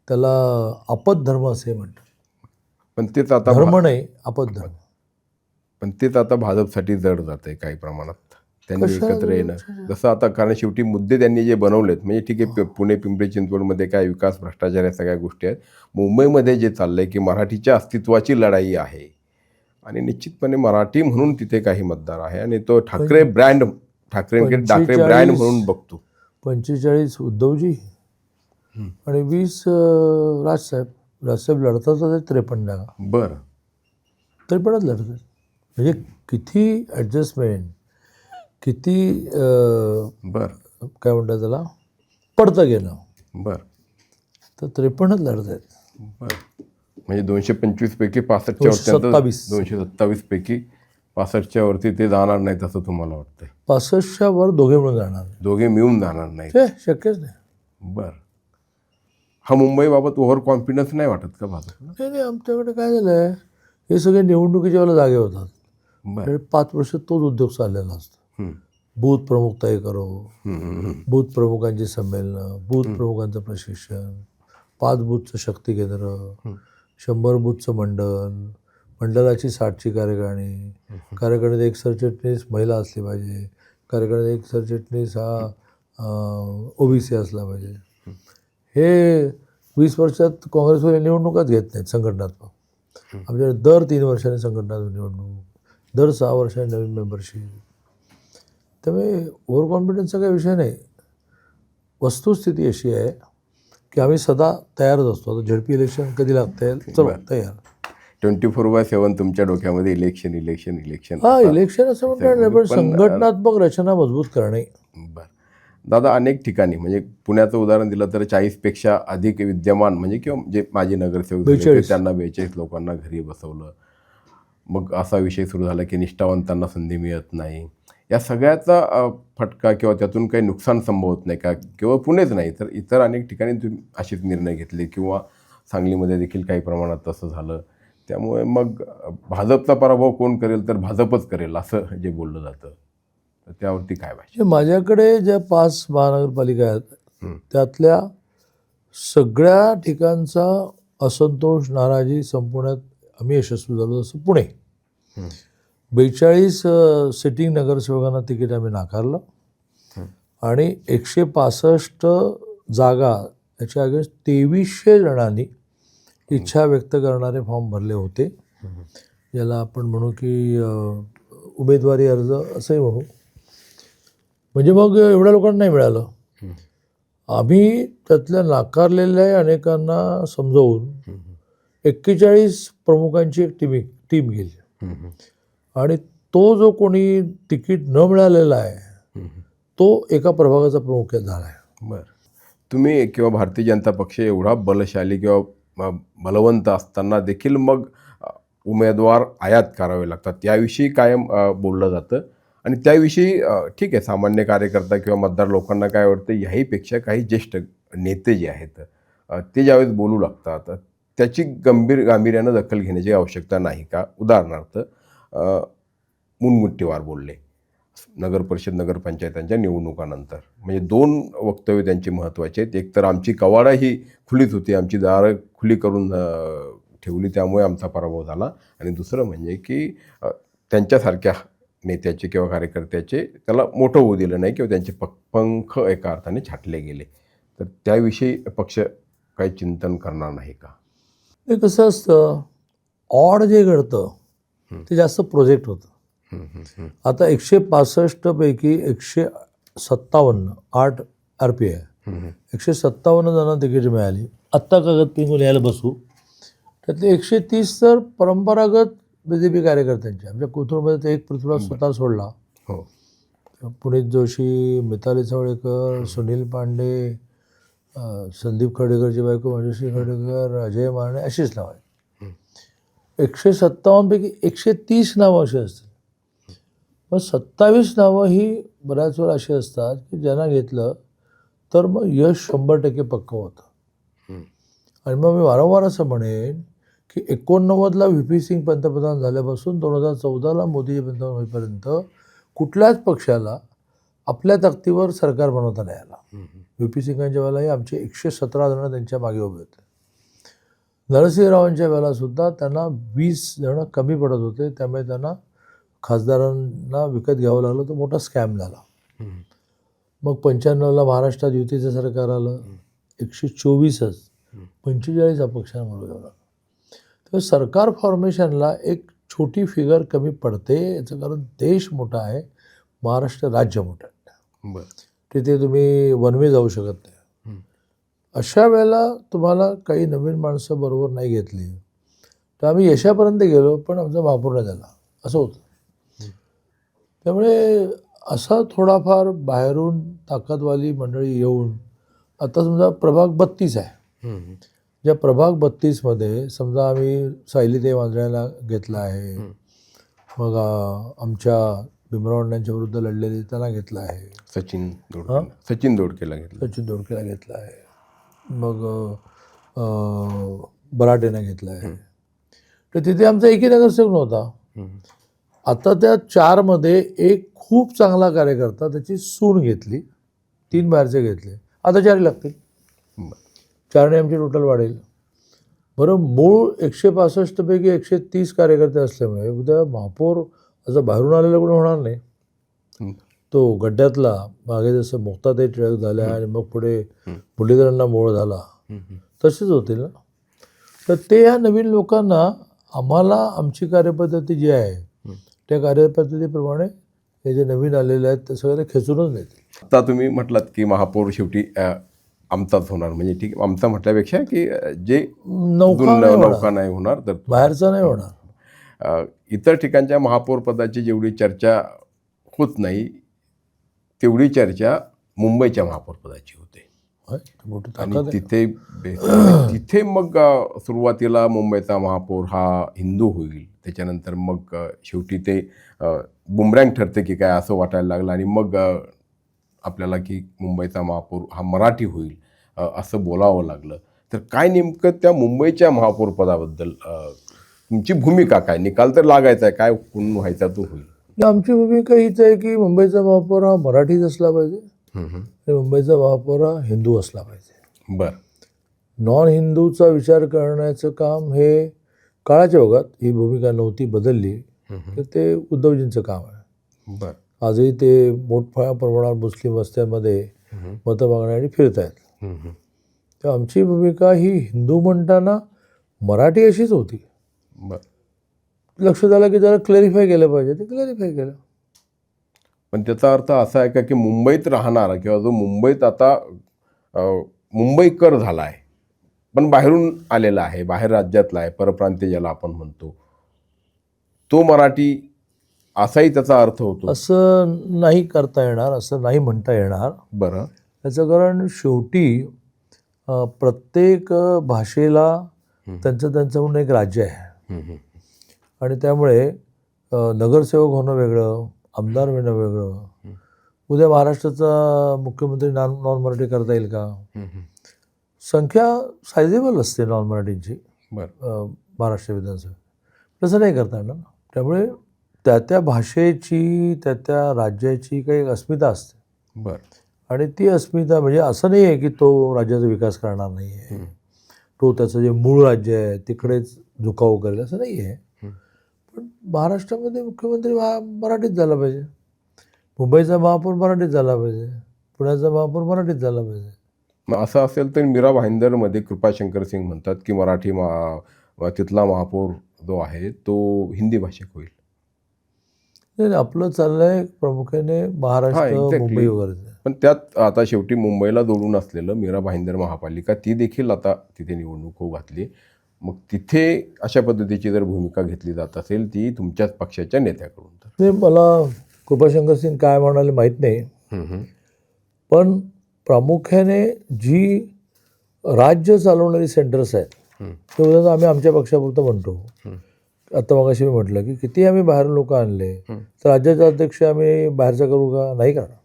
त्याला आपद्धर्म असे म्हणतात. पण तेच आता धर्म नाही, आपद्धर्म. पण तेच आता भाजपसाठी जड जात आहे काही प्रमाणात, त्यांनी एकत्र येणं. जसं आता, कारण शेवटी मुद्दे त्यांनी जे बनवलेत, म्हणजे ठीक आहे, पुणे पिंपरी चिंचवडमध्ये काय विकास, भ्रष्टाचार या सगळ्या गोष्टी आहेत. मुंबईमध्ये जे चाललंय की मराठीच्या अस्तित्वाची लढाई आहे आणि निश्चितपणे मराठी म्हणून तिथे काही मतदार आहे आणि तो ठाकरे ब्रँड, ठाकरेंकडे ठाकरे ब्रँड म्हणून बघतो. 45 उद्धवजी आणि 20 राजसाहेब लढतात 53 जागा. बरं 53च लढतात. म्हणजे किती ॲडजस्टमेंट, किती बरं काय म्हणतात त्याला, पडतं गेलं. बरं तर 53च लढत आहेत. बरं म्हणजे 225 पैकी 65च्या वरती, 227 पैकी 65च्या वरती ते जाणार नाहीत असं तुम्हाला वाटतंय? 65च्या वर दोघे मिळून जाणार नाही. दोघे मिळून जाणार नाहीत? ते शक्यच नाही. बरं. हा मुंबईबाबत ओव्हर कॉन्फिडन्स नाही वाटत का भाजपला? नाही, आमच्याकडे काय झालं आहे, हे सगळे निवडणुकीच्या वेळेला जागे होतात. बरं 5 वर्ष तोच उद्योग चाललेला असतो. बूथ प्रमुख तय करो, बूथ प्रमुखांची संमेलनं, बूथ प्रमुखांचं प्रशिक्षण, 5 बूथचं शक्ती केंद्र, 100 बूथचं मंडळाची 60ची कार्यकारिणी, कार्यकारिणीत एक सरचिटणीस महिला असली पाहिजे, कार्यकारिणीत एक सरचिटणीस हा OBC असला पाहिजे. हे 20 वर्षात काँग्रेसवाले निवडणुकाच घेत नाहीत संघटनात्मक. आमच्याकडे दर 3 वर्षांनी संघटनात्मक निवडणूक, दर 6 वर्षांनी नवीन मेंबरशिप. त्यामुळे ओव्हर कॉन्फिडन्सचा काही विषय नाही. वस्तुस्थिती अशी आहे की आम्ही सदा तयारच असतो. आता झडपी इलेक्शन कधी लागतं, चलो तयार. 24/7 तुमच्या डोक्यामध्ये इलेक्शन. हा, इलेक्शन असं म्हणतात नाही, पण संघटनात्मक रचना मजबूत करणे. बरं दादा, अनेक ठिकाणी म्हणजे पुण्याचं उदाहरण दिलं तर 40पेक्षा अधिक विद्यमान म्हणजे किंवा जे माजी नगरसेवक झाले त्यांना 42 लोकांना घरी बसवलं. मग असा विषय सुरू झाला की निष्ठावंतांना संधी मिळत नाही. या सगळ्याचा फटका किंवा त्यातून काही नुकसान संभवत नाही का? केवळ पुणेच नाही तर इतर अनेक ठिकाणी तुम्ही असेच निर्णय घेतले किंवा सांगलीमध्ये देखील काही प्रमाणात तसं झालं. त्यामुळे मग भाजपचा पराभव कोण करेल तर भाजपच करेल असं जे बोललं जातं, तर त्यावरती काय पाहिजे? माझ्याकडे ज्या 5 महानगरपालिका आहेत त्यातल्या सगळ्या ठिकाणचा असंतोष, नाराजी संपवण्यात आम्ही यशस्वी झालो. जसं पुणे, 42 सिटिंग नगरसेवकांना तिकीट आम्ही नाकारलं आणि 165 जागा याच्या अगेन्स्ट 2300 जणांनी इच्छा व्यक्त करणारे फॉर्म भरले होते. ज्याला आपण म्हणू की उमेदवारी अर्ज असंही म्हणू. म्हणजे मग एवढ्या लोकांना नाही मिळालं. आम्ही त्यातल्या नाकारलेल्या अनेकांना समजावून 41 प्रमुखांची एक टीम गेली आणि तो जो कोणी तिकीट न मिळालेला आहे तो एका प्रभागाचा प्रमुख झाला आहे. बरं. तुम्ही किंवा भारतीय जनता पक्ष एवढा बलशाली किंवा बलवंत असताना देखील मग उमेदवार आयात करावे लागतात याविषयी कायम बोललं जातं आणि त्याविषयी ठीक आहे, सामान्य कार्यकर्ता किंवा मतदार लोकांना काय वाटतं, याहीपेक्षा काही ज्येष्ठ नेते जे आहेत ते ज्यावेळेस बोलू लागतात त्याची गांभीर्यानं दखल घेण्याची आवश्यकता नाही का? उदाहरणार्थ मुनमुट्टीवार बोलले नगर परिषद नगरपंचायतांच्या निवडणुकानंतर, म्हणजे 2 वक्तव्य त्यांची महत्त्वाची आहेत. एक तर आमची कवाडा ही खुलीच होती, आमची दारं खुली करून ठेवली त्यामुळे आमचा पराभव झाला, आणि दुसरं म्हणजे की त्यांच्यासारख्या नेत्याचे किंवा कार्यकर्त्याचे त्याला मोठं होऊ दिलं नाही किंवा त्यांचे पंख एका अर्थाने छाटले गेले. तर त्याविषयी पक्ष काही चिंतन करणार नाही का? ते कसं असतं, ऑड जे घडतं ते जास्त प्रोजेक्ट होतं. आता 165 पैकी 157 8 RP आहे, 157 जणांना तिकीट मिळाली. आत्ता कागद पिंगून यायला बसू, त्यातले 130 तर परंपरागत BJP कार्यकर्त्यांचे. आमच्या कोथरूडमध्ये ते एक पृथ्वीराज स्वतः सोडला, हो, पुनीत जोशी, मिताली चवळेकर, सुनील पांडे, संदीप खडेकरची बायको मंजुश्री खडेकर, अजय मारणे, अशीच नावं आहेत. 157 पैकी 130 नावं अशी असतील. मग 27 नावं ही बऱ्याच वेळा अशी असतात की ज्यांना घेतलं तर मग यश 100% पक्कं होतं. आणि मग मी वारंवार असं म्हणेन की 89ला VP सिंग पंतप्रधान झाल्यापासून 2014ला मोदीजी पंतप्रधान होईपर्यंत कुठल्याच पक्षाला आपल्या ताकदीवर सरकार बनवता नाही आला. VP सिंगांच्या वेळेलाही आमचे 117 जण त्यांच्या मागे उभे होते. नरसिंहरावांच्या वेळेला सुद्धा त्यांना 20 जण कमी पडत होते, त्यामुळे त्यांना खासदारांना विकत घ्यावं लागलं. तो मोठा स्कॅम झाला. मग 95ला महाराष्ट्रात युतीचं सरकार आलं, 124च 45 अपक्षांना मिळवलं लागलं. तर सरकार फॉर्मेशनला एक छोटी फिगर कमी पडते. याचं कारण देश मोठा आहे, महाराष्ट्र राज्य मोठं आहे. बरं. तिथे तुम्ही वन वे जाऊ शकत नाही. अशा वेळेला तुम्हाला काही नवीन माणसं बरोबर नाही घेतली तर आम्ही यशापर्यंत गेलो पण आमचा महापौर नाही झाला, असं होतं. त्यामुळे असा थोडाफार बाहेरून ताकदवाली मंडळी येऊन, आता समजा प्रभाग 32 आहे, ज्या प्रभाग 32मध्ये समजा आम्ही सायलीताई वांजळ्याला घेतला आहे, मग आमच्या भीमराव अण्णांच्या विरुद्ध लढलेले त्यांना घेतला आहे, सचिन दोडकेला घेतला आहे, मग बराटेनं घेतला आहे. तर तिथे आमचा एकही नगरसेवक नव्हता. आता त्या 4मध्ये एक खूप चांगला कार्यकर्ता, त्याची सून घेतली, 3 बाहेरचे घेतले, आता 4 लागतील. 4ने आमची टोटल वाढेल. बरं, मूळ 165 पैकी 130 कार्यकर्ते असल्यामुळे उद्या महापौर असं बाहेरून आलेला कोणी होणार नाही. तो गड्ड्यातला मागे जसं मुक्ताताई टिळक झाल्या आणि मग पुढे मुरलीधरांना मोळ झाला, तसेच होतील ना. तर ते ह्या नवीन लोकांना आम्हाला आमची कार्यपद्धती जी आहे त्या कार्यपद्धतीप्रमाणे हे जे नवीन आलेले आहेत ते सगळे खेचूनच नेतील. आता तुम्ही म्हटलात की महापौर शेवटी आमचाच होणार, म्हणजे ठीक, आमचा म्हटल्यापेक्षा की जे नौका नाही होणार तर बाहेरचा नाही होणार. इतर ठिकाणच्या महापौर पदाची जेवढी चर्चा होत नाही तेवढी चर्चा मुंबईच्या महापौर पदाची होते. आणि तिथे मग सुरुवातीला मुंबईचा महापौर हा हिंदू होईल, त्याच्यानंतर मग शेवटी ते बुमरँग ठरते की काय असं वाटायला लागलं, आणि मग आपल्याला की मुंबईचा महापौर हा मराठी होईल असं बोलावं लागलं. तर काय नेमकं त्या मुंबईच्या महापौर पदाबद्दल तुमची भूमिका काय? निकाल तर लागायचा आहे, काय कोण व्हायचा तो होईल. आमची भूमिका हीच आहे की मुंबईचा महापौर हा मराठीच असला पाहिजे आणि मुंबईचा महापौर हा हिंदू असला पाहिजे. बरं. नॉन हिंदूचा विचार करण्याचं काम हे काळाच्या ओघात ही भूमिका नव्हती बदलली, तर ते उद्धवजींचं काम आहे. बरं. आजही ते मोठ्या प्रमाणात मुस्लिम वस्त्यांमध्ये मतं मागण्यासाठी फिरत आहेत. तर आमची भूमिका ही हिंदू म्हणताना मराठी अशीच होती. बरं. लक्षात आलं की जरा क्लॅरिफाय केलं पाहिजे, ते क्लॅरिफाय केलं. पण त्याचा अर्थ असा आहे का की मुंबईत राहणारा किंवा जो मुंबईत आता मुंबईकर झाला आहे, पण बाहेरून आलेला आहे, बाहेर राज्यातला आहे, परप्रांतीय ज्याला आपण म्हणतो, तो मराठी असाही त्याचा अर्थ होतो. असं नाही करता येणार, असं नाही म्हणता येणार. बरं. त्याचं कारण शेवटी प्रत्येक भाषेला त्यांचं म्हणून एक राज्य आहे. आणि त्यामुळे नगरसेवक होणं वेगळं, आमदार होणं वेगळं. उद्या महाराष्ट्राचा मुख्यमंत्री नॉन मराठी करता येईल का? संख्या सायझेबल असते नॉन मराठींची महाराष्ट्र विधानसभेत, तसं नाही करता येणार ना. त्यामुळे त्या भाषेची, त्या राज्याची काही एक अस्मिता असते. आणि ती अस्मिता म्हणजे असं नाही आहे की तो राज्याचा विकास करणार नाही आहे, तो त्याचं जे मूळ राज्य आहे तिकडेच झुकाव करेल, असं नाही आहे. पण महाराष्ट्रामध्ये मुख्यमंत्री मराठीत झाला पाहिजे, मुंबईचा महापौर मराठीत झाला पाहिजे, पुण्याचा महापौर मराठीत झाला पाहिजे. मग असं असेल तर मीरा भाईंदरमध्ये कृपाशंकर सिंग म्हणतात की मराठी तिथला महापौर जो आहे तो हिंदी भाषिक होईल. नाही, आपलं चाललंय प्रामुख्याने महाराष्ट्र, मुंबई वगैरे. पण त्यात आता शेवटी मुंबईला जोडून असलेलं मीरा भाईंदर महापालिका ती देखील आता तिथे निवडणूक होऊ घातली. मग तिथे अशा पद्धतीची जर भूमिका घेतली जात असेल ती तुमच्याच पक्षाच्या नेत्याकडून, तर मला कृपाशंकर सिंग काय म्हणाले माहीत नाही. पण प्रामुख्याने जी राज्य चालवणारी सेंटर्स आहेत ते उदाहरण आम्ही आमच्या पक्षापुरतं म्हणतो. आता मगाशी मी म्हटलं की किती आम्ही बाहेर लोक आणले तर राज्याचे अध्यक्ष आम्ही बाहेरचा करू का? नाही करणार.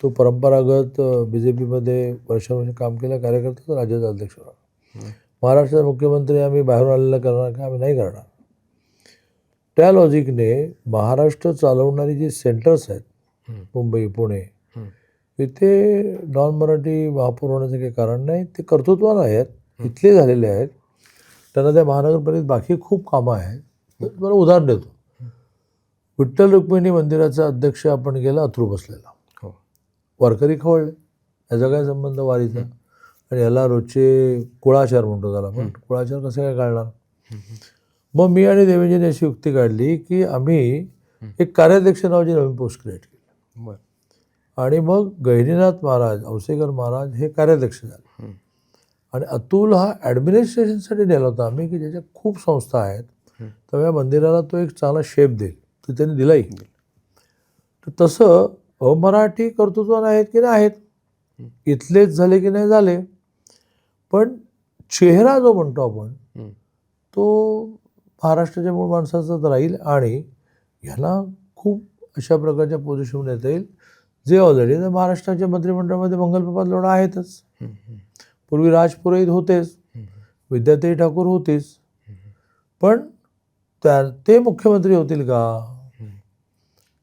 तो परंपरागत BJPमध्ये वर्षानुवर्ष काम केल्या कार्यकर्ता राज्याचा अध्यक्ष होणार. महाराष्ट्राचा मुख्यमंत्री आम्ही बाहेरून आलेला करणार का? आम्ही नाही करणार. त्या लॉजिकने महाराष्ट्र चालवणारी जी सेंटर्स आहेत, मुंबई, पुणे, इथे नॉन मराठी महापौर होण्याचं काही कारण नाही. ते कर्तृत्वान आहेत, इथले झालेले आहेत, त्यांना त्या महानगरपालिकेत बाकी खूप कामं आहेत. तुम्हाला उदाहरण देतो. विठ्ठल रुक्मिणी मंदिराचा अध्यक्ष आपण केला अथरू बसलेला, वारकरी खवळले, याचा काय संबंध वारीचा? आणि याला रोजचे कुळाचार म्हणतो त्याला, पण कुळाचार कसं काय काढणार? मग मी आणि देवेंजीने अशी युक्ती काढली की आम्ही एक कार्याध्यक्ष नावाची नवीन पोस्ट क्रिएट केली. आणि मग गहिनीनाथ महाराज, औसेकर महाराज हे कार्याध्यक्ष झाले. आणि अतुल हा ॲडमिनिस्ट्रेशनसाठी नेला होता आम्ही, की ज्याच्या खूप संस्था आहेत, तर या मंदिराला तो एक चांगला शेप देईल, तो त्यांनी दिलाही. तर तसं अमराठी कर्तृत्वान आहेत की नाही आहेत, इथलेच झाले की नाही झाले, पण चेहरा जो म्हणतो आपण तो महाराष्ट्राच्या मूळ माणसाचाच राहील. आणि ह्याला खूप अशा प्रकारच्या पोझिशन येता येईल जे ऑलरेडी महाराष्ट्राच्या मंत्रिमंडळामध्ये मंगलप्रभात लोढा आहेतच. पूर्वी राजपुरोहित होतेच, विद्याताई ठाकूर होतेच, पण ते मुख्यमंत्री होतील का?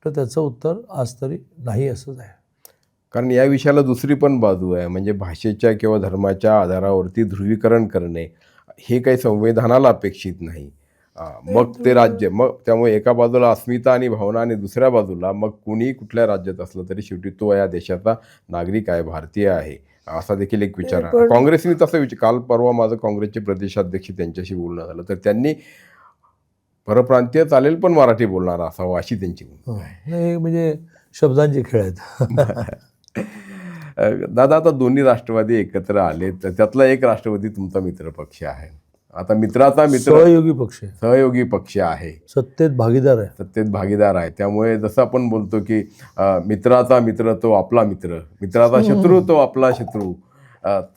तर त्याचं उत्तर आज तरी नाही असंच आहे. कारण या विषयाला दुसरी पण बाजू आहे, म्हणजे भाषेच्या किंवा धर्माच्या आधारावरती ध्रुवीकरण करणे हे काही संविधानाला अपेक्षित नाही. मग ते राज्य, मग त्यामुळे एका बाजूला अस्मिता आणि भावना आणि दुसऱ्या बाजूला मग कुणीही कुठल्या राज्यात असलं तरी शेवटी तो या देशाचा नागरिक आहे, भारतीय आहे, असा देखील एक विचार आहे. काँग्रेसने तसं काल परवा माझं काँग्रेसचे प्रदेशाध्यक्ष त्यांच्याशी बोलणं झालं, तर त्यांनी परप्रांतीय चालेल पण मराठी बोलणारा असावं अशी त्यांची भूमिका आहे. म्हणजे शब्दांचे खेळ आहेत. दादा, आता दोन्ही राष्ट्रवादी एकत्र आले, तर त्यातला एक राष्ट्रवादी तुमचा मित्र पक्ष आहे. आता मित्राचा मित्र सहयोगी पक्ष आहे, सत्तेत भागीदार आहे. त्यामुळे जसं आपण बोलतो की मित्राचा मित्र तो आपला मित्र, मित्राचा शत्रू तो आपला शत्रू,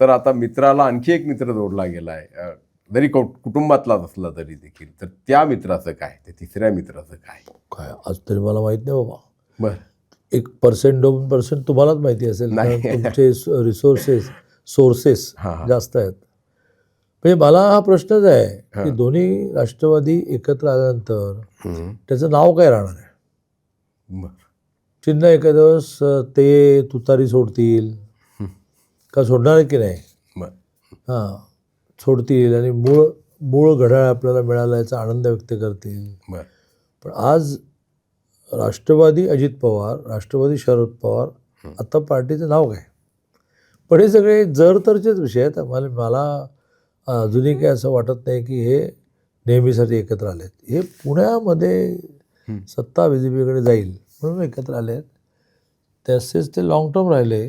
तर आता मित्राला आणखी एक मित्र जोडला गेला आहे, जरी कुटुंबातलाच असला तरी देखील. तर त्या मित्राचं काय, त्या तिसऱ्या मित्राचं काय आज तरी मला माहित नाही बाबा. बरं, 1% 2% तुम्हालाच माहिती असेल, तुमचे सोर्सेस जास्त आहेत. म्हणजे मला हा प्रश्नच आहे की दोन्ही राष्ट्रवादी एकत्र आल्यानंतर त्याचं नाव काय राहणार आहे? चिन्ह एका दिवस ते तुतारी सोडतील का, सोडणार की नाही? सोडतील आणि मूळ घड्याळ आपल्याला मिळाला याचा आनंद व्यक्त करतील. पण आज राष्ट्रवादी अजित पवार, राष्ट्रवादी शरद पवार, आता पार्टीचं नाव काय? पण हे सगळे जर तरचेच विषय आहेत. मला अजूनही काही असं वाटत नाही की हे नेहमीसाठी एकत्र आले आहेत. हे पुण्यामध्ये सत्ता BJPकडे जाईल म्हणून एकत्र आले आहेत. तसेच ते लॉंग टर्म राहिले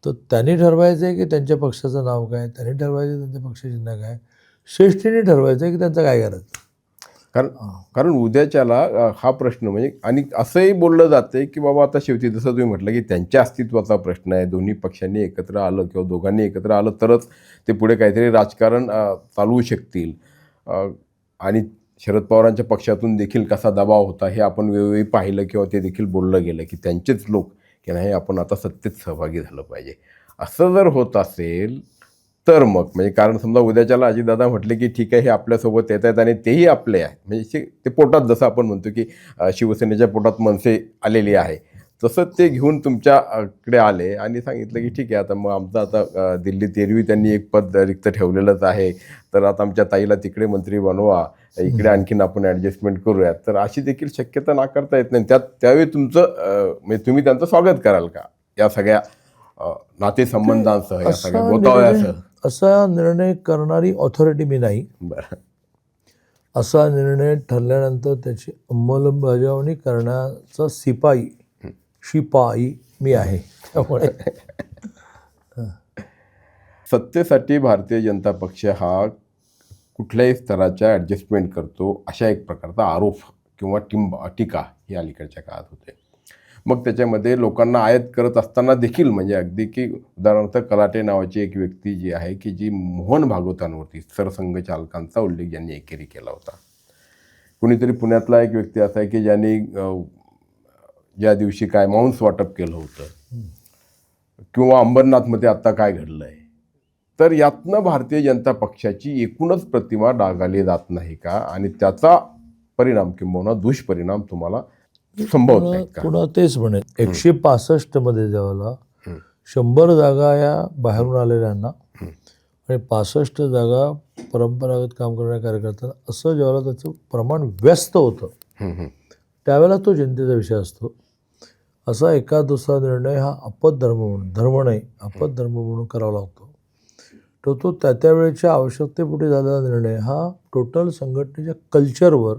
तर त्यांनी ठरवायचं आहे की त्यांच्या पक्षाचं नाव काय, त्यांनी ठरवायचं त्यांच्या पक्षाची चिन्ह काय, श्रेष्ठीने ठरवायचं आहे की त्यांचं काय करायचं. कारण कारण उद्याच्याला हा प्रश्न म्हणजे आणि असंही बोललं जाते की बाबा आता शेवटी जसं तुम्ही म्हटलं की त्यांच्या अस्तित्वाचा प्रश्न आहे, दोन्ही पक्षांनी एकत्र आलं किंवा दोघांनी एकत्र आलं तरच ते पुढे काहीतरी राजकारण चालवू शकतील. आणि शरद पवारांच्या पक्षातून देखील कसा दबाव होता हे आपण वेळोवेळी पाहिलं किंवा ते देखील बोललं गेलं की त्यांचेच लोक की नाही आपण आता सत्तेत सहभागी झालं पाहिजे. असं जर होत असेल तर मग म्हणजे कारण समजा उद्याच्याला अजितदादा म्हटले की ठीक आहे हे आपल्यासोबत येत आहेत आणि तेही आपले आहे म्हणजे ते पोटात जसं आपण म्हणतो की शिवसेनेच्या पोटात मनसे आलेली आहे तसं ते घेऊन तुमच्याकडे आले आणि सांगितलं की ठीक आहे आता मग आमचं आता दिल्लीत एरवी त्यांनी एक पद रिक्त ठेवलेलंच आहे तर आता आमच्या ताईला तिकडे मंत्री बनवा, इकडे आणखीन आपण ॲडजस्टमेंट करूयात. तर अशी देखील शक्यता नाकारता येत नाही. त्यावेळी तुमचं म्हणजे तुम्ही त्यांचं स्वागत कराल का या सगळ्या नातेसंबंधांसह या सगळ्या गोतावळ्यासह? असा निर्णय करणारी ऑथॉरिटी मी नाही. बरं. असा निर्णय ठरल्यानंतर त्याची अंमलबजावणी करण्याचा शिपाई मी आहे. त्यामुळे सत्तेसाठी भारतीय जनता पक्ष हा कुठल्याही स्तराच्या ॲडजस्टमेंट करतो अशा एक प्रकारचा आरोप किंवा टीका ही अलीकडच्या काळात होते. मग त्याच्यामध्ये लोकांना आयात करत असताना देखील म्हणजे अगदी की उदाहरणार्थ कलाटे नावाची एक व्यक्ती जी आहे की जी मोहन भागवतांवरती सरसंघचालकांचा उल्लेख ज्यांनी एकेरी केला होता. कुणीतरी पुण्यातला एक व्यक्ती असा आहे की ज्यांनी ज्या दिवशी काय मांस वाटप केलं होतं किंवा अंबरनाथमध्ये आत्ता काय घडलं आहे. तर यातनं भारतीय जनता पक्षाची एकूणच प्रतिमा डागाळली जात नाही का आणि त्याचा परिणाम किंवा दुष्परिणाम तुम्हाला संभवत नाही का? पुन्हा तेच म्हणेल 165 मध्ये ज्यावेळेला 100 जागा या बाहेरून आलेल्यांना आणि 65 जागा परंपरागत काम करणाऱ्या कार्यकर्त्यांना असं ज्यावेळेला त्याचं प्रमाण व्यस्त होतं त्यावेळेला तो चिंतेचा विषय असतो. असा एका दुसरा निर्णय हा आपद्धर्म म्हणून धर्म नाही आपद्धर्म म्हणून करावा लागतो. तो त्या वेळेच्या आवश्यकतेपोटी झालेला निर्णय हा टोटल संघटनेच्या कल्चरवर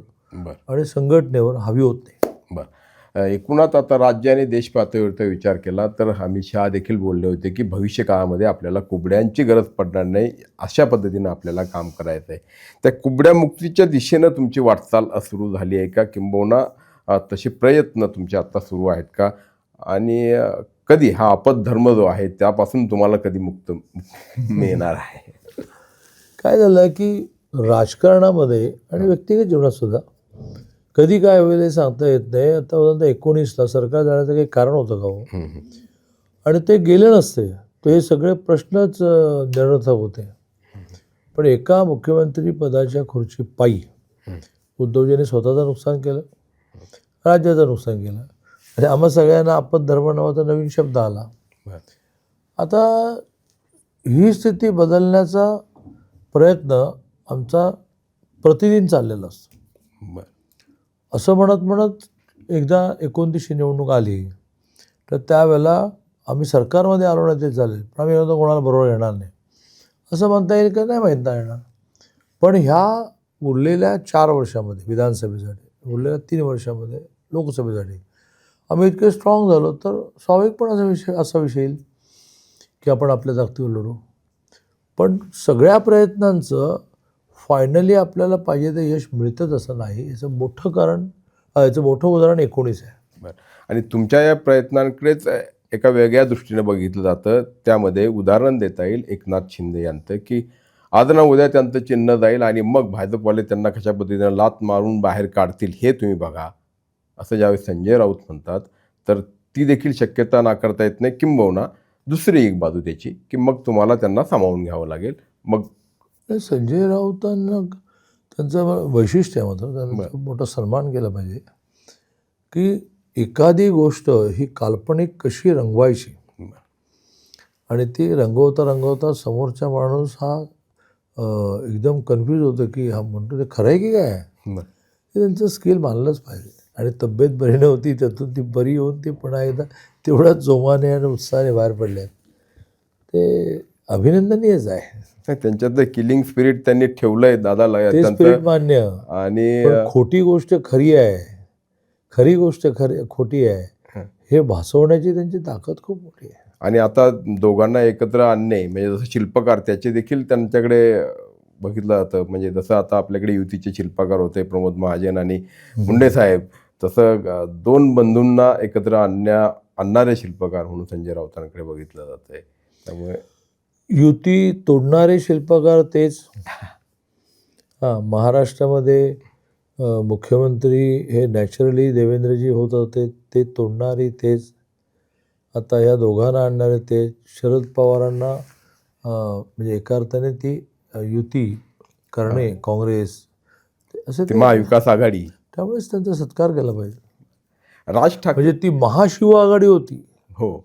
आणि संघटनेवर हवी होत नाही. बरं. एकूणात आता राज्य आणि देश पातळीवरचा विचार केला तर अमित शहा देखील बोलले होते की भविष्य काळामध्ये आपल्याला कुबड्यांची गरज पडणार नाही अशा पद्धतीनं आपल्याला काम करायचं आहे. त्या कुबड्या मुक्तीच्या दिशेनं तुमची वाटचाल सुरू झाली आहे का किंबहुना तसे प्रयत्न तुमचे आत्ता सुरू आहेत का आणि कधी हा आपद्धर्म जो आहे त्यापासून तुम्हाला कधी मुक्त मिळणार आहे? काय झालं की राजकारणामध्ये आणि व्यक्तिगत जीवनात सुद्धा कधी काय होईल हे सांगता येत नाही. आता 19ला सरकार जाण्याचं काही कारण होतं का हो? आणि ते गेले नसते तर हे सगळे प्रश्नच निरर्थक होते. पण एका मुख्यमंत्री पदाच्या खुर्ची पायी उद्धवजींनी स्वतःचं नुकसान केलं, राज्याचं नुकसान केलं आणि आम्हा सगळ्यांना आपद्धर्म नावाचा नवीन शब्द आला. आता ही स्थिती बदलण्याचा प्रयत्न आमचा प्रतिदिन चाललेला असतो. असं म्हणत एकदा 29ची निवडणूक आली तर त्यावेळेला आम्ही सरकारमध्ये आलो नाही ते चालेल पण आम्ही कोणाला बरोबर येणार नाही असं म्हणता येईल का? नाही म्हणता येणार. पण ह्या उरलेल्या 4 वर्षामध्ये विधानसभेसाठी उरलेल्या 3 वर्षामध्ये लोकसभेसाठी आम्ही इतके स्ट्रॉंग झालो तर स्वाभाविकपणे असा विषय येईल की आपण आपल्या ताकदीवर लढू. पण सगळ्या प्रयत्नांचं फायनली आपल्याला पाहिजे ते यश मिळतंच असं नाही. याचं मोठं उदाहरण 19 आहे. बरं. आणि तुमच्या या प्रयत्नांकडेच एका वेगळ्या दृष्टीने बघितलं जातं. त्यामध्ये उदाहरण देता येईल एकनाथ शिंदे यांचं की आज ना उद्या त्यांचं चिन्ह जाईल आणि मग भाजपवाले त्यांना कशा पद्धतीनं लात मारून बाहेर काढतील हे तुम्ही बघा असं ज्यावेळेस संजय राऊत म्हणतात तर ती देखील शक्यता नाकारता येत नाही. किंबहुना दुसरी एक बाजू त्याची की मग तुम्हाला त्यांना सामावून घ्यावं लागेल. मग संजय राऊतांना त्यांचं वैशिष्ट्य आहे मात्र त्यांना खूप मोठा सन्मान केला पाहिजे की एखादी गोष्ट ही काल्पनिक कशी रंगवायची आणि ती रंगवता समोरचा माणूस हा एकदम कन्फ्यूज होतं की हा म्हणतो ते खरं आहे की काय आहे. ते त्यांचं स्किल मानलंच पाहिजे. आणि तब्येत बरी नव्हती त्यातून ती बरी होऊन ती पुन्हा एकदा तेवढ्याच जोमाने आणि उत्साहाने बाहेर पडले. ते अभिनंदनीयच आहे. त्यांच्यात किलिंग स्पिरिट त्यांनी ठेवलंय दादाला ते स्पिरिट मान्य. आणि खोटी गोष्ट खरी आहे, खरी गोष्ट खोटी आहे हे भासवण्याची त्यांची ताकद खूप मोठी आहे. आणि आता दोघांना एकत्र आणणे म्हणजे जसं शिल्पकार त्याचे देखील त्यांच्याकडे बघितलं जातं. म्हणजे जसं आता आपल्याकडे युतीचे शिल्पकार होते प्रमोद महाजन आणि मुंडे साहेब, तसं दोन बंधूंना एकत्र आणणारे शिल्पकार म्हणून संजय राऊतांकडे बघितलं जातंय. त्यामुळे युती तोडणारे शिल्पकार तेच. महाराष्ट्रामध्ये मुख्यमंत्री हे नॅचरली देवेंद्रजी होत होते, ते तोडणारे तेच. आता या दोघांना आणणारे ते. शरद पवारांना म्हणजे एका अर्थाने ती युती करणे काँग्रेस असे ते महाविकास आघाडी, त्यामुळेच त्यांचा सत्कार केला पाहिजे. राज ठाकरे म्हणजे ती महाशिव आघाडी होती, हो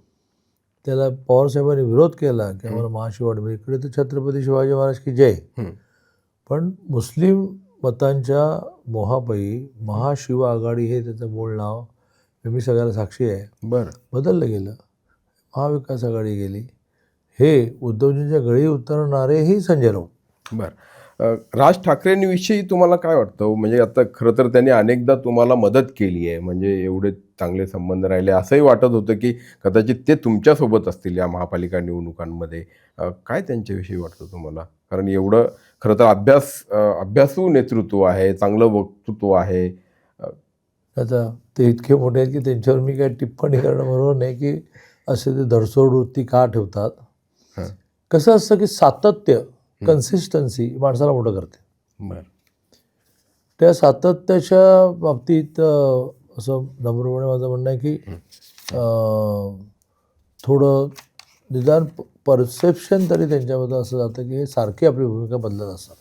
त्याला पवारसाहेबांनी विरोध केला की आम्हाला महाशिव आघाडी. इकडे तर छत्रपती शिवाजी महाराज की जय. पण मुस्लिम मतांच्या मोहापायी महाशिव आघाडी हे त्याचं मूळ नाव, मी सगळ्याला साक्षी आहे, बरं बदललं गेलं, महाविकास आघाडी गेली. हे उद्धवजींच्या गळी उतरणारेही संजय राऊत. बरं. राज ठाकरेंविषयी तुम्हाला काय वाटतं? म्हणजे आता खरं तर त्यांनी अनेकदा तुम्हाला मदत केली आहे, म्हणजे एवढे चांगले संबंध राहिले. असंही वाटत होतं की कदाचित ते तुमच्यासोबत असतील या महापालिका निवडणुकांमध्ये. काय त्यांच्याविषयी वाटतं तुम्हाला? कारण एवढं खरं तर अभ्यासू नेतृत्व आहे, चांगलं वक्तृत्व आहे. आता ते इतके मोठे आहेत की त्यांच्यावर मी काही टिप्पणी करणं बरोबर नाही की असे ते धरसोड वृत्ती का ठेवतात. कसं असतं की सातत्य, कन्सिस्टन्सी माणसाला मोठं करते. बरं त्या सातत्याच्या बाबतीत असं नम्रपणे माझं म्हणणं आहे की थोडं निदान परसेप्शन तरी त्यांच्याबद्दल असं जातं की हे सारखी आपली भूमिका बदलत असतात.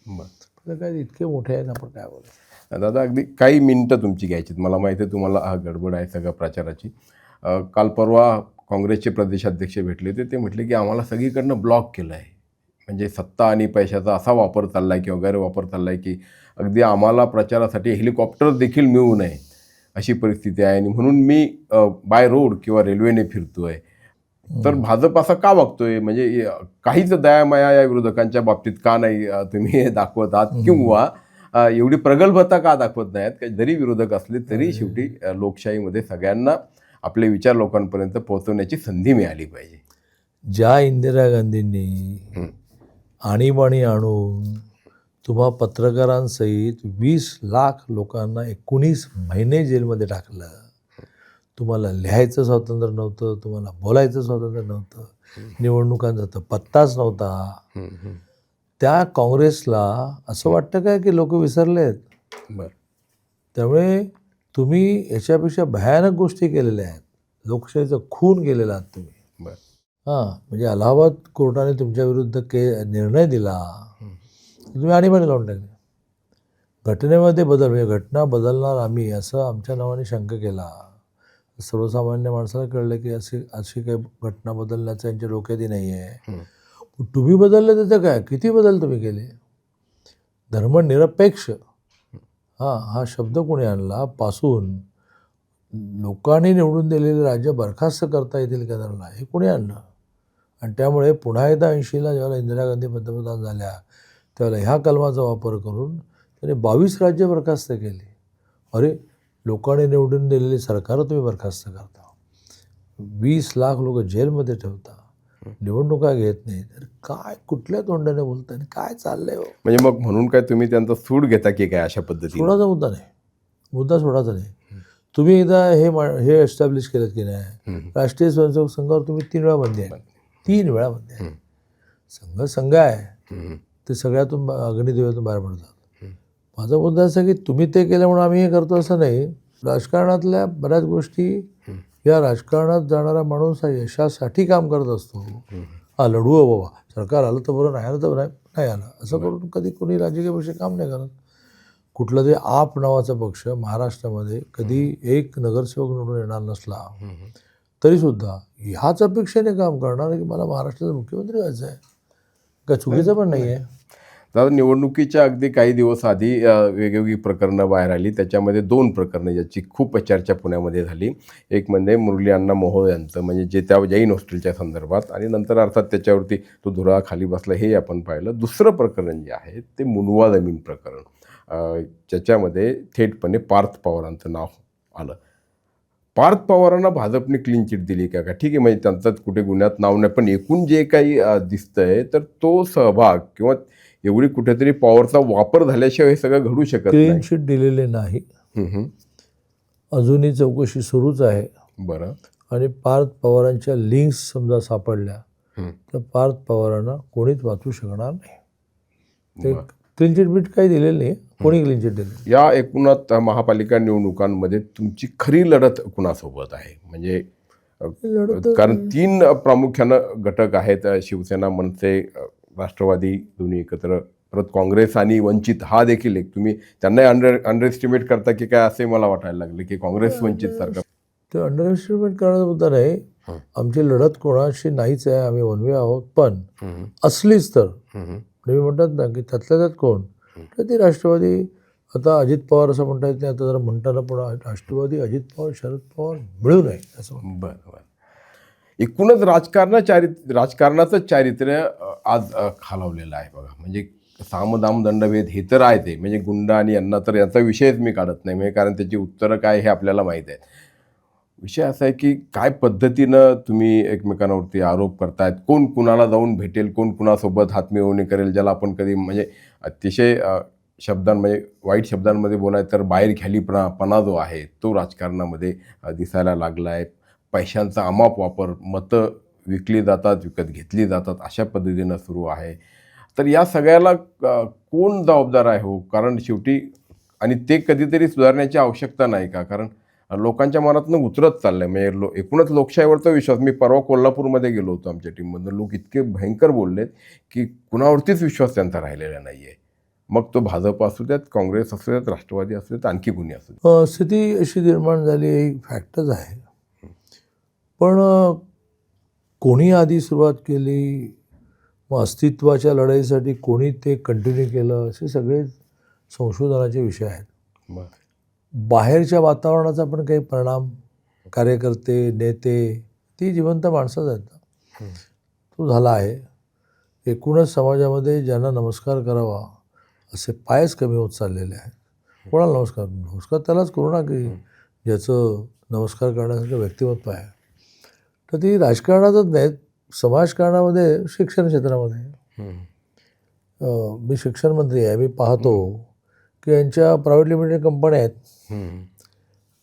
बरं. काय इतके मोठे आहेत, आपण काय बोलायचं. दादा अगदी काही मिनिटं तुमची घ्यायची. मला माहिती आहे तुम्हाला हा गडबड आहे सगळ्या प्रचाराची. काल परवा काँग्रेसचे प्रदेशाध्यक्ष भेटले होते. ते म्हटले की आम्हाला सगळीकडनं ब्लॉक केलं आहे. म्हणजे सत्ता आणि पैशाचा असा वापर चालला आहे किंवा गैरवापर चालला आहे की अगदी आम्हाला प्रचारासाठी हेलिकॉप्टर देखील मिळू नये अशी परिस्थिती आहे. आणि म्हणून मी बाय रोड किंवा रेल्वेने फिरतो आहे. तर भाजप असा का वागतोय? म्हणजे काहीच दयामाया या विरोधकांच्या बाबतीत का नाही तुम्ही दाखवत आहात? किंवा एवढी प्रगल्भता का दाखवत नाहीत? जरी विरोधक असले तरी शेवटी लोकशाहीमध्ये सगळ्यांना आपले विचार लोकांपर्यंत पोहोचवण्याची संधी मिळाली पाहिजे. ज्या इंदिरा गांधींनी आणीबाणी आणून तुम्हा पत्रकारांसहित 20 लाख लोकांना 19 महिने जेलमध्ये टाकलं, तुम्हाला लिहायचं स्वातंत्र्य नव्हतं, तुम्हाला बोलायचं स्वातंत्र्य नव्हतं, निवडणुकांचा तर पत्ताच नव्हता, त्या काँग्रेसला असं वाटतं काय की लोक विसरले आहेत? बरं. त्यामुळे तुम्ही याच्यापेक्षा भयानक गोष्टी केलेल्या आहेत. लोकशाहीचा खून केलेला आहात तुम्ही. बरं. म्हणजे अलाहाबाद कोर्टाने तुमच्या विरुद्ध निर्णय दिला, तुम्ही आणीबाणी लावून टाकली. घटनेमध्ये बदल, म्हणजे घटना बदलणार आम्ही असं आमच्या नावाने शंका केला. सर्वसामान्य माणसाला कळलं की अशी काही घटना बदलण्याचं यांच्या डोक्यातही नाही आहे. तुम्ही बदलले त्याचं काय? किती बदल तुम्ही केले? धर्मनिरपेक्ष हा शब्द कोणी आणला? पासून लोकांनी निवडून दिलेले राज्य बरखास्त करता येतील का त्यांना, हे कोणी आणलं? आणि त्यामुळे पुन्हा एकदा 80ला जेव्हा इंदिरा गांधी पंतप्रधान झाल्या त्यावेळेला ह्या कलमाचा वापर करून त्याने 22 राज्य बरखास्त केली. अरे, लोकांनी निवडून दिलेली सरकार तुम्ही बरखास्त करता, 20 लाख लोक जेलमध्ये ठेवता, निवडणुका घेत नाही, तर काय कुठल्या तोंडाने बोलता आणि काय चाललंय? म्हणजे मग म्हणून काय तुम्ही त्यांचा सूड घेता की काय अशा पद्धतीने? सोडाचा मुद्दा नाही, मुद्दा सोडाचा नाही. तुम्ही एकदा हे एस्टॅब्लिश केलं की नाही, राष्ट्रीय स्वयंसेवक संघावर तुम्ही 3 वेळा बंदी आहे. 3 वेळा बंदी आहे. संघ आहे, ते सगळ्यातून अग्निदेवातून बाहेर पडतात. माझा मुद्दा असा की तुम्ही ते केल्यामुळे आम्ही हे करतो असं नाही. राजकारणातल्या बऱ्याच गोष्टी, या राजकारणात जाणारा माणूस हा यशासाठी काम करत असतो. लढू बाबा, सरकार आलं तर बरं, नाही आलं तर नाही आलं, असं करून कधी कोणी राजकीय पक्ष काम नाही करत. कुठला तरी आप नावाचा पक्ष महाराष्ट्रामध्ये कधी एक नगरसेवक निवडून येणार नसला तरीसुद्धा ह्याच अपेक्षेने काम करणार की मला महाराष्ट्राचा मुख्यमंत्री व्हायचं आहे. काय चुकीचं पण नाही आहे. दादा, निवडणुकीच्या अगदी काही दिवस आधी वेगवेगळी प्रकरणं बाहेर आली. त्याच्यामध्ये 2 प्रकरणं ज्याची खूप चर्चा पुण्यामध्ये झाली. एक म्हणजे मुरली अण्णा मोहोळ यांचं, म्हणजे जे त्या जैन हॉस्टेलच्या संदर्भात, आणि नंतर अर्थात त्याच्यावरती तो धुरा खाली बसला हे आपण पाहिलं. दुसरं प्रकरण जे आहे ते मुनवा जमीन प्रकरण, ज्याच्यामध्ये थेटपणे पार्थ पवारांचं नाव आलं. पार्थ पवारांना भाजपने क्लीन चिट दिली का? ठीक आहे, म्हणजे त्यांचं कुठे गुन्ह्यात नाव नाही, पण एकूण जे काही दिसतंय तर तो सहभाग किंवा एवढी कुठेतरी पॉवरचा वापर झाल्याशिवाय हे सगळं घडू शकत क्लीन नाही. शीट दिलेले नाही. हं, हं. अजूनही चौकशी सुरूच आहे. बरं. आणि पार्थ पवारांच्या लिंक्स समजा सापडल्या हं. तर पार्थ पवारांना कोणीच वाचू शकणार नाही. ते बरं. क्लीन चिट बीट काही दिलेलं नाही, कोणी क्लीन चिट दिली. या एकूणात महापालिका निवडणुकांमध्ये तुमची खरी लढत कुणासोबत आहे? म्हणजे लढत कारण 3 प्रामुख्यानं घटक आहेत, शिवसेना, मनसे, राष्ट्रवादी दोन्ही एकत्र, परत काँग्रेस आणि वंचित हा देखील एक. तुम्ही त्यांनाही अंडर एस्टिमेट करता की काय, असे मला वाटायला लागले की काँग्रेस वंचित सारखं. ते अंडर एस्टिमेट करण्याचा मुद्दा नाही. आमची लढत कोणाशी नाहीच आहे, आम्ही वनवे आहोत. पण असलीच तर मी म्हणतात ना की त्यातल्या त्यात कोण, तर ती राष्ट्रवादी. आता अजित पवार असं म्हणता येत नाही, आता जरा म्हणताना पण राष्ट्रवादी, अजित पवार, शरद पवार मिळून आहे असं म्हणतात. बरं बरं. एकूणच राजकारणाचं चारित्र्य आज खालावलेलं आहे बघा. म्हणजे सामदाम दंडभेद हे तर आहे, ते म्हणजे गुंड आणि यांना तर याचा विषयच मी काढत नाही, म्हणजे कारण त्याची उत्तरं काय हे आपल्याला माहीत आहे. विषय असा आहे की काय पद्धतीनं तुम्ही एकमेकांवरती आरोप करतायत, कोण कुणाला जाऊन भेटेल, कोण कुणासोबत हातमिळवणी करेल, ज्याला आपण कधी म्हणजे अतिशय म्हणजे वाईट शब्दांमध्ये बोलाय तर बाहेर घ्यालीपणा जो आहे तो राजकारणामध्ये दिसायला लागला आहे. पैशांचा अमाप वापर, मतं विकली जातात, विकत घेतली जातात, अशा पद्धतीनं सुरू आहे. तर या सगळ्याला कोण जबाबदार आहे हो? कारण शेवटी आणि ते कधीतरी सुधारण्याची आवश्यकता नाही का? कारण लोकांच्या मनातनं उतरत चाललंय. म्हणजे एकूणच लोकशाहीवरचा विश्वास. मी परवा कोल्हापूरमध्ये गेलो होतो आमच्या टीममधून. लोक इतके भयंकर बोललेत की कुणावरतीच विश्वास त्यांचा राहिलेला नाही आहे. मग तो भाजप असू द्यात, काँग्रेस असू द्यात, राष्ट्रवादी असू द्यात, आणखी कुणी असू द्यात. स्थिती अशी निर्माण झाली, ही फॅक्टच आहे. पण कोणी आधी सुरुवात केली, मग अस्तित्वाच्या लढाईसाठी कोणी ते कंटिन्यू केलं, असे सगळे संशोधनाचे विषय आहेत. बरं. बाहेरच्या वातावरणाचा पण काही परिणाम, कार्यकर्ते, नेते, ती जिवंत माणसंच आहेत, तो झाला आहे. एकूणच समाजामध्ये ज्यांना नमस्कार करावा असे पायच कमी होत चाललेले आहेत. कोणाला नमस्कार त्यालाच करू ना की ज्याचं नमस्कार करण्यासारखं व्यक्तिमत्व आहे. तर ती राजकारणातच नाही, समाजकारणामध्ये, शिक्षण क्षेत्रामध्ये. मी शिक्षण मंत्री आहे, मी पाहतो की यांच्या प्रायव्हेट लिमिटेड कंपन्या आहेत.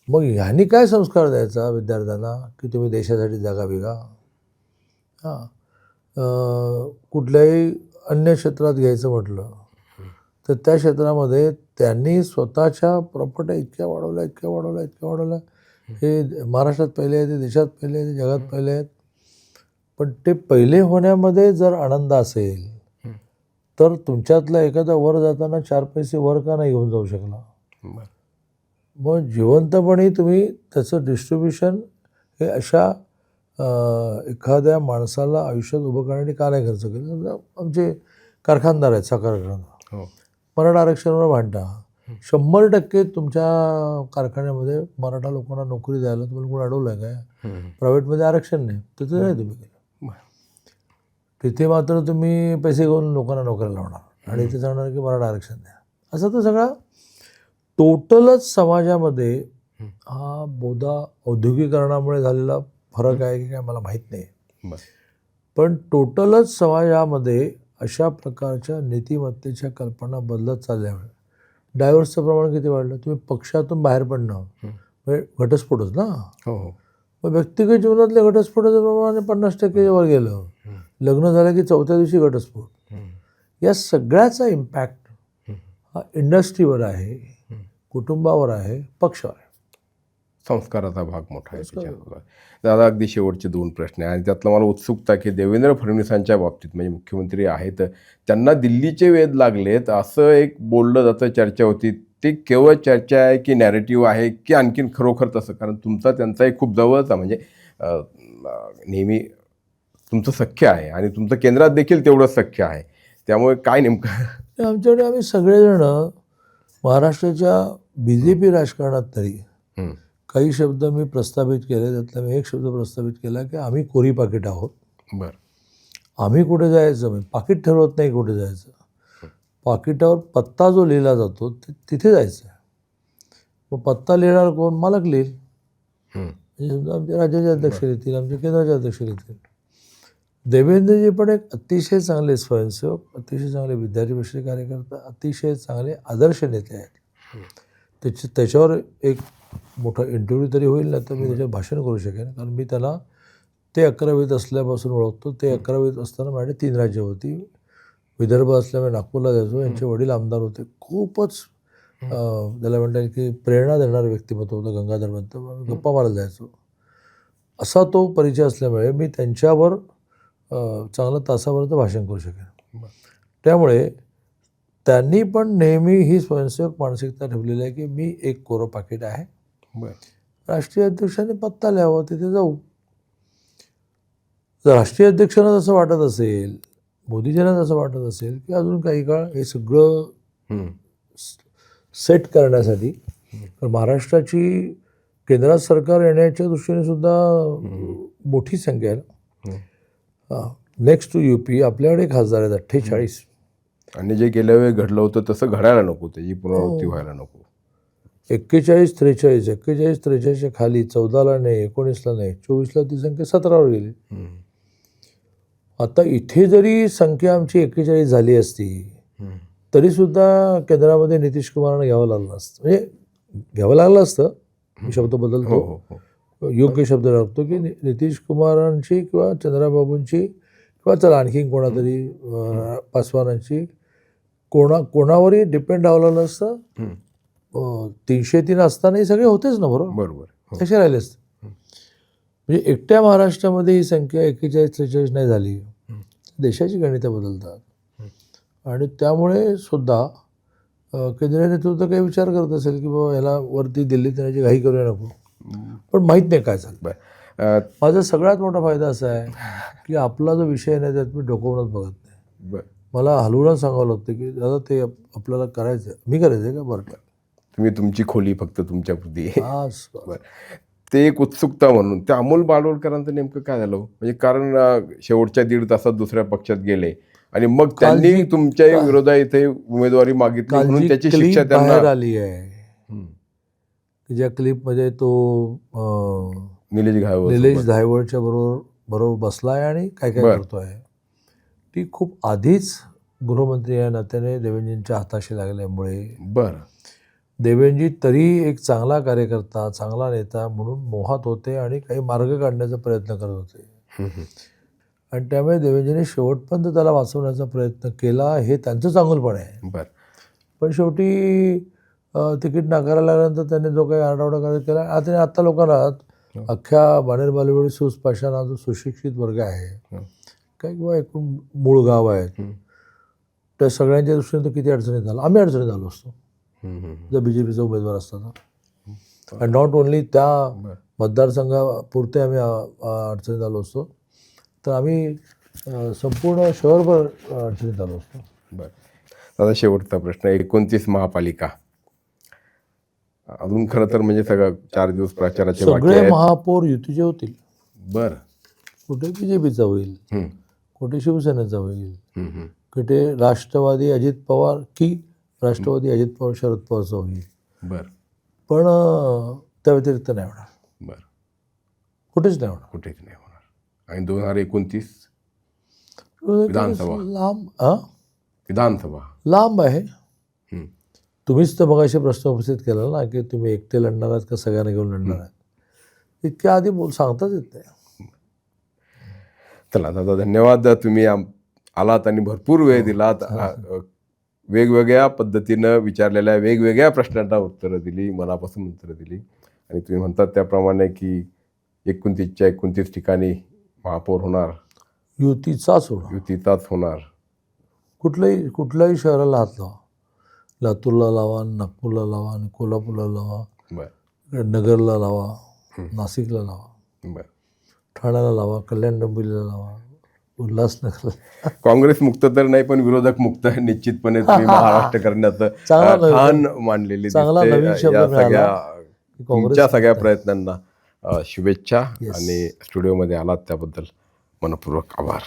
मग ह्यांनी काय संस्कार द्यायचा विद्यार्थ्यांना की तुम्ही देशासाठी जगा बिगा. कुठल्याही अन्य क्षेत्रात घ्यायचं म्हटलं तर त्या क्षेत्रामध्ये त्यांनी स्वतःच्या प्रॉपर्ट्या इतक्या वाढवल्या. हे महाराष्ट्रात पहिले आहेत, देशात पहिले आहेत, जगात पहिले आहेत. पण ते पहिले होण्यामध्ये जर आनंद असेल तर तुमच्यातला एखादा वर जाताना 4 पैसे वर का नाही घेऊन जाऊ शकला? मग जिवंतपणे तुम्ही त्याचं डिस्ट्रीब्युशन हे अशा एखाद्या माणसाला आयुष्यात उभं करण्यासाठी का नाही खर्च केलं? समजा आमचे कारखानदार आहेत, साखर कारखानदार, मराठा आरक्षणावर भांडता. 100% तुमच्या कारखान्यामध्ये मराठा लोकांना नोकरी द्यायला तुम्हाला कोण अडवलं आहे काय? प्रायव्हेटमध्ये आरक्षण नाही, तिथे नाही तुम्ही केलं. तिथे मात्र तुम्ही पैसे घेऊन लोकांना नोकऱ्या लावणार आणि इथे सांगणार की मराठा आरक्षण द्या. असं तर सगळा टोटलच समाजामध्ये हा बोधा औद्योगिकरणामुळे झालेला फरक आहे की काय मला माहीत नाही. पण टोटलच समाजामध्ये अशा प्रकारच्या नीतिमत्तेच्या कल्पना बदलत चालल्यामुळे डायव्हर्सचं प्रमाण किती वाढलं. तुम्ही पक्षातून बाहेर पडणं म्हणजे घटस्फोटच ना. मग व्यक्तिगत जीवनातल्या घटस्फोटाचं प्रमाण 50% वर गेलं. लग्न झालं की 4थ्या दिवशी घटस्फोट. या सगळ्याचा इम्पॅक्ट हा इंडस्ट्रीवर आहे, कुटुंबावर आहे, पक्षावर आहे. संस्काराचा भाग मोठा आहे त्याच्यावर. दादा, अगदी शेवटचे 2 प्रश्न आहे आणि त्यातलं मला उत्सुकता की देवेंद्र फडणवीसांच्या बाबतीत, म्हणजे मुख्यमंत्री आहेत, त्यांना दिल्लीचे वेध लागलेत असं एक बोललं जातं, चर्चा होती. ते केवळ चर्चा आहे की नॅरेटिव्ह आहे की आणखीन खरोखर तसं? कारण तुमचा त्यांचाही खूप जवळचा, म्हणजे नेहमी तुमचं सख्य आहे आणि तुमचं केंद्रात देखील तेवढंच सख्य आहे. त्यामुळे काय नेमकं? आमच्याकडे आम्ही सगळेजण महाराष्ट्राच्या BJP राजकारणात तरी काही शब्द मी प्रस्थापित केले. त्यातला मी एक शब्द प्रस्थापित केला की आम्ही कोरी पाकिट आहोत. बरं. आम्ही कुठे जायचं, म्हणजे पाकिट ठरवत नाही कुठे जायचं. पाकिटावर पत्ता जो लिहिला जातो तिथे जायचं. मग पत्ता लिहिणार कोण? मालक लिहिल. म्हणजे समजा आमच्या राज्याचे अध्यक्ष येतील, आमच्या केंद्राचे अध्यक्ष येतील. देवेंद्रजी पण एक अतिशय चांगले स्वयंसेवक, अतिशय चांगले विद्यार्थी परिषदेचे कार्यकर्ता, अतिशय चांगले आदर्श नेते आहेत. त्याच्यावर एक मोठा इंटरव्ह्यू तरी होईल ना, तर मी त्याच्यावर भाषण करू शकेन. कारण मी त्याला ते 11वीत असल्यापासून ओळखतो. ते 11वीत असताना माझ्याकडे 3 राज्य होती. विदर्भ असल्यामुळे नागपूरला जायचो. यांचे वडील आमदार होते. खूपच त्याला म्हणतात की प्रेरणा देणारं व्यक्तिमत्व होतं गंगाधर पंत. गप्पा मारायला जायचो. असा तो परिचय असल्यामुळे मी त्यांच्यावर चांगलं तासाभराचं भाषण करू शकेन. त्यामुळे त्यांनी पण नेहमी ही स्वयंसेवक मानसिकता ठेवलेली आहे की मी एक कोरं पाकिट आहे. राष्ट्रीय अध्यक्षांनी पत्ता लिहावं, तिथे जाऊ. जर राष्ट्रीय अध्यक्षांना जसं वाटत असेल, मोदीजींना जसं वाटत असेल की अजून काही काळ हे सगळं सेट करण्यासाठी, तर महाराष्ट्राची केंद्रात सरकार येण्याच्या दृष्टीने सुद्धा मोठी संख्या आहे. नेक्स्ट टू UP आपल्याकडे खासदार आहेत 48. आणि जे गेल्या वेळी घडलं होतं तसं घडायला नको, त्याची पुनरावृत्ती व्हायला नको. 41-43 41-43च्या खाली 14ला नाही, 19ला नाही, 24ला ती संख्या 17वर गेली. आता इथे जरी संख्या आमची 41 झाली असती तरीसुद्धा केंद्रामध्ये नितीश कुमारांना घ्यावं लागलं असतं. म्हणजे घ्यावं लागलं असतं, मी शब्द बदलतो, योग्य शब्द लागतो की नितीश कुमारांची किंवा चंद्राबाबूंची किंवा चला आणखीन कोणातरी पासवानांची कोणावरही डिपेंड राहावं लागलं असतं. 303 असतानाही सगळे होतेच ना, बरोबर कसे राहिले असते. म्हणजे एकट्या महाराष्ट्रामध्ये ही संख्या 41-43 नाही झाली. देशाची गणितं बदलतात. आणि त्यामुळे सुद्धा केंद्रीय नेतृत्व काही विचार करत असेल की बाबा ह्याला वरती दिल्लीत येण्याची घाई करूया नको. पण माहीत नाही काय झालं. माझा सगळ्यात मोठा फायदा असा आहे की आपला जो विषय नाही त्यात मी डोकवूनच बघत नाही. मला हलवूनच सांगावं लागतं की दादा ते आपल्याला करायचं, मी करायचं आहे का, बरं तुम्ही तुमची खोली फक्त तुमच्यापुरती. ते एक उत्सुकता म्हणून ते अमोल बालोडकरांचं नेमकं काय झालं? म्हणजे कारण शेवटच्या 1.5 तासात दुसऱ्या पक्षात गेले आणि मग त्यांनी तुमच्या विरोधात इथे उमेदवारी मागितली म्हणून त्याची शिक्षा त्यांना आली आहे. ज्या क्लिपमध्ये तो निलेश धायवळच्या बरोबर बसलाय आणि काय काय करतोय, ती खूप आधीच गृहमंत्री या नात्याने देवेंद्रजींच्या हाताशी लागल्यामुळे देवेंद्रजी तरी एक चांगला कार्यकर्ता, चांगला नेता म्हणून मोहात होते आणि काही मार्ग काढण्याचा प्रयत्न करत होते. आणि त्यामुळे देवेंद्रजींनी शेवटपर्यंत त्याला वाचवण्याचा प्रयत्न केला. हे त्यांचं चांगलपण आहे. पण शेवटी तिकीट नाकारायला लागल्यानंतर त्यांनी जो काही आरडाओरडा केला, आता लोकांना अख्ख्या बाणेर बालेवाडी सुस्पाशान हा जो सुशिक्षित वर्ग आहे काय किंवा एकूण मूळ गाव आहेत, त्या सगळ्यांच्या दृष्टीने तो किती अडचणीत आला. आम्ही अडचणीत आलो असतो जर BJPचा उमेदवार असता तर. आणि नॉट ओन्ली त्या मतदारसंघापुरते आम्ही अडचणीत आलो असतो, तर आम्ही संपूर्ण शहरभर अडचणीत आलो असतो. आता शेवटचा प्रश्न, 29 महापालिका अजून खरं तर म्हणजे सगळं 4 दिवस प्रचाराचे सगळे महापौर युतीचे होतील. कुठे BJPचा होईल, कुठे शिवसेनेचा होईल, कुठे राष्ट्रवादी अजित पवार की राष्ट्रवादी अजित पवार शरद पवारचा होईल. पण त्या व्यतिरिक्त नाही होणार. कुठेच नाही होणार. आणि 2029 विधानसभा लांब आहे. तुम्हीच तर मगाशी प्रश्न उपस्थित केला ना की तुम्ही एकटे लढणार आहात का सगळ्यांना घेऊन लढणार आहात. इतक्या आधी सांगताच येत नाही. चला दादा, धन्यवाद. तुम्ही आलात आणि भरपूर वेळ दिलात. वेगवेगळ्या पद्धतीनं विचारलेल्या वेगवेगळ्या प्रश्नांना उत्तरं दिली, मनापासून उत्तरं दिली. आणि तुम्ही म्हणतात त्याप्रमाणे की 29च्या 29 ठिकाणी महापौर होणार, युतीचाच होणार. कुठल्याही शहराला हात लावा, लातूरला लावा, नागपूरला लावा, आणि कोल्हापूरला लावा, नगरला लावा, नाशिकला लावा, ठाण्याला लावा, कल्याण डोंबिवलीला लावा, उल्हासनगरला. काँग्रेस मुक्त तर नाही पण विरोधक मुक्त निश्चितपणे तुम्ही महाराष्ट्र करण्याचं ठाण मांडलेली तुमच्या सगळ्या प्रयत्नांना शुभेच्छा. आणि स्टुडिओमध्ये आलात त्याबद्दल मनपूर्वक आभार.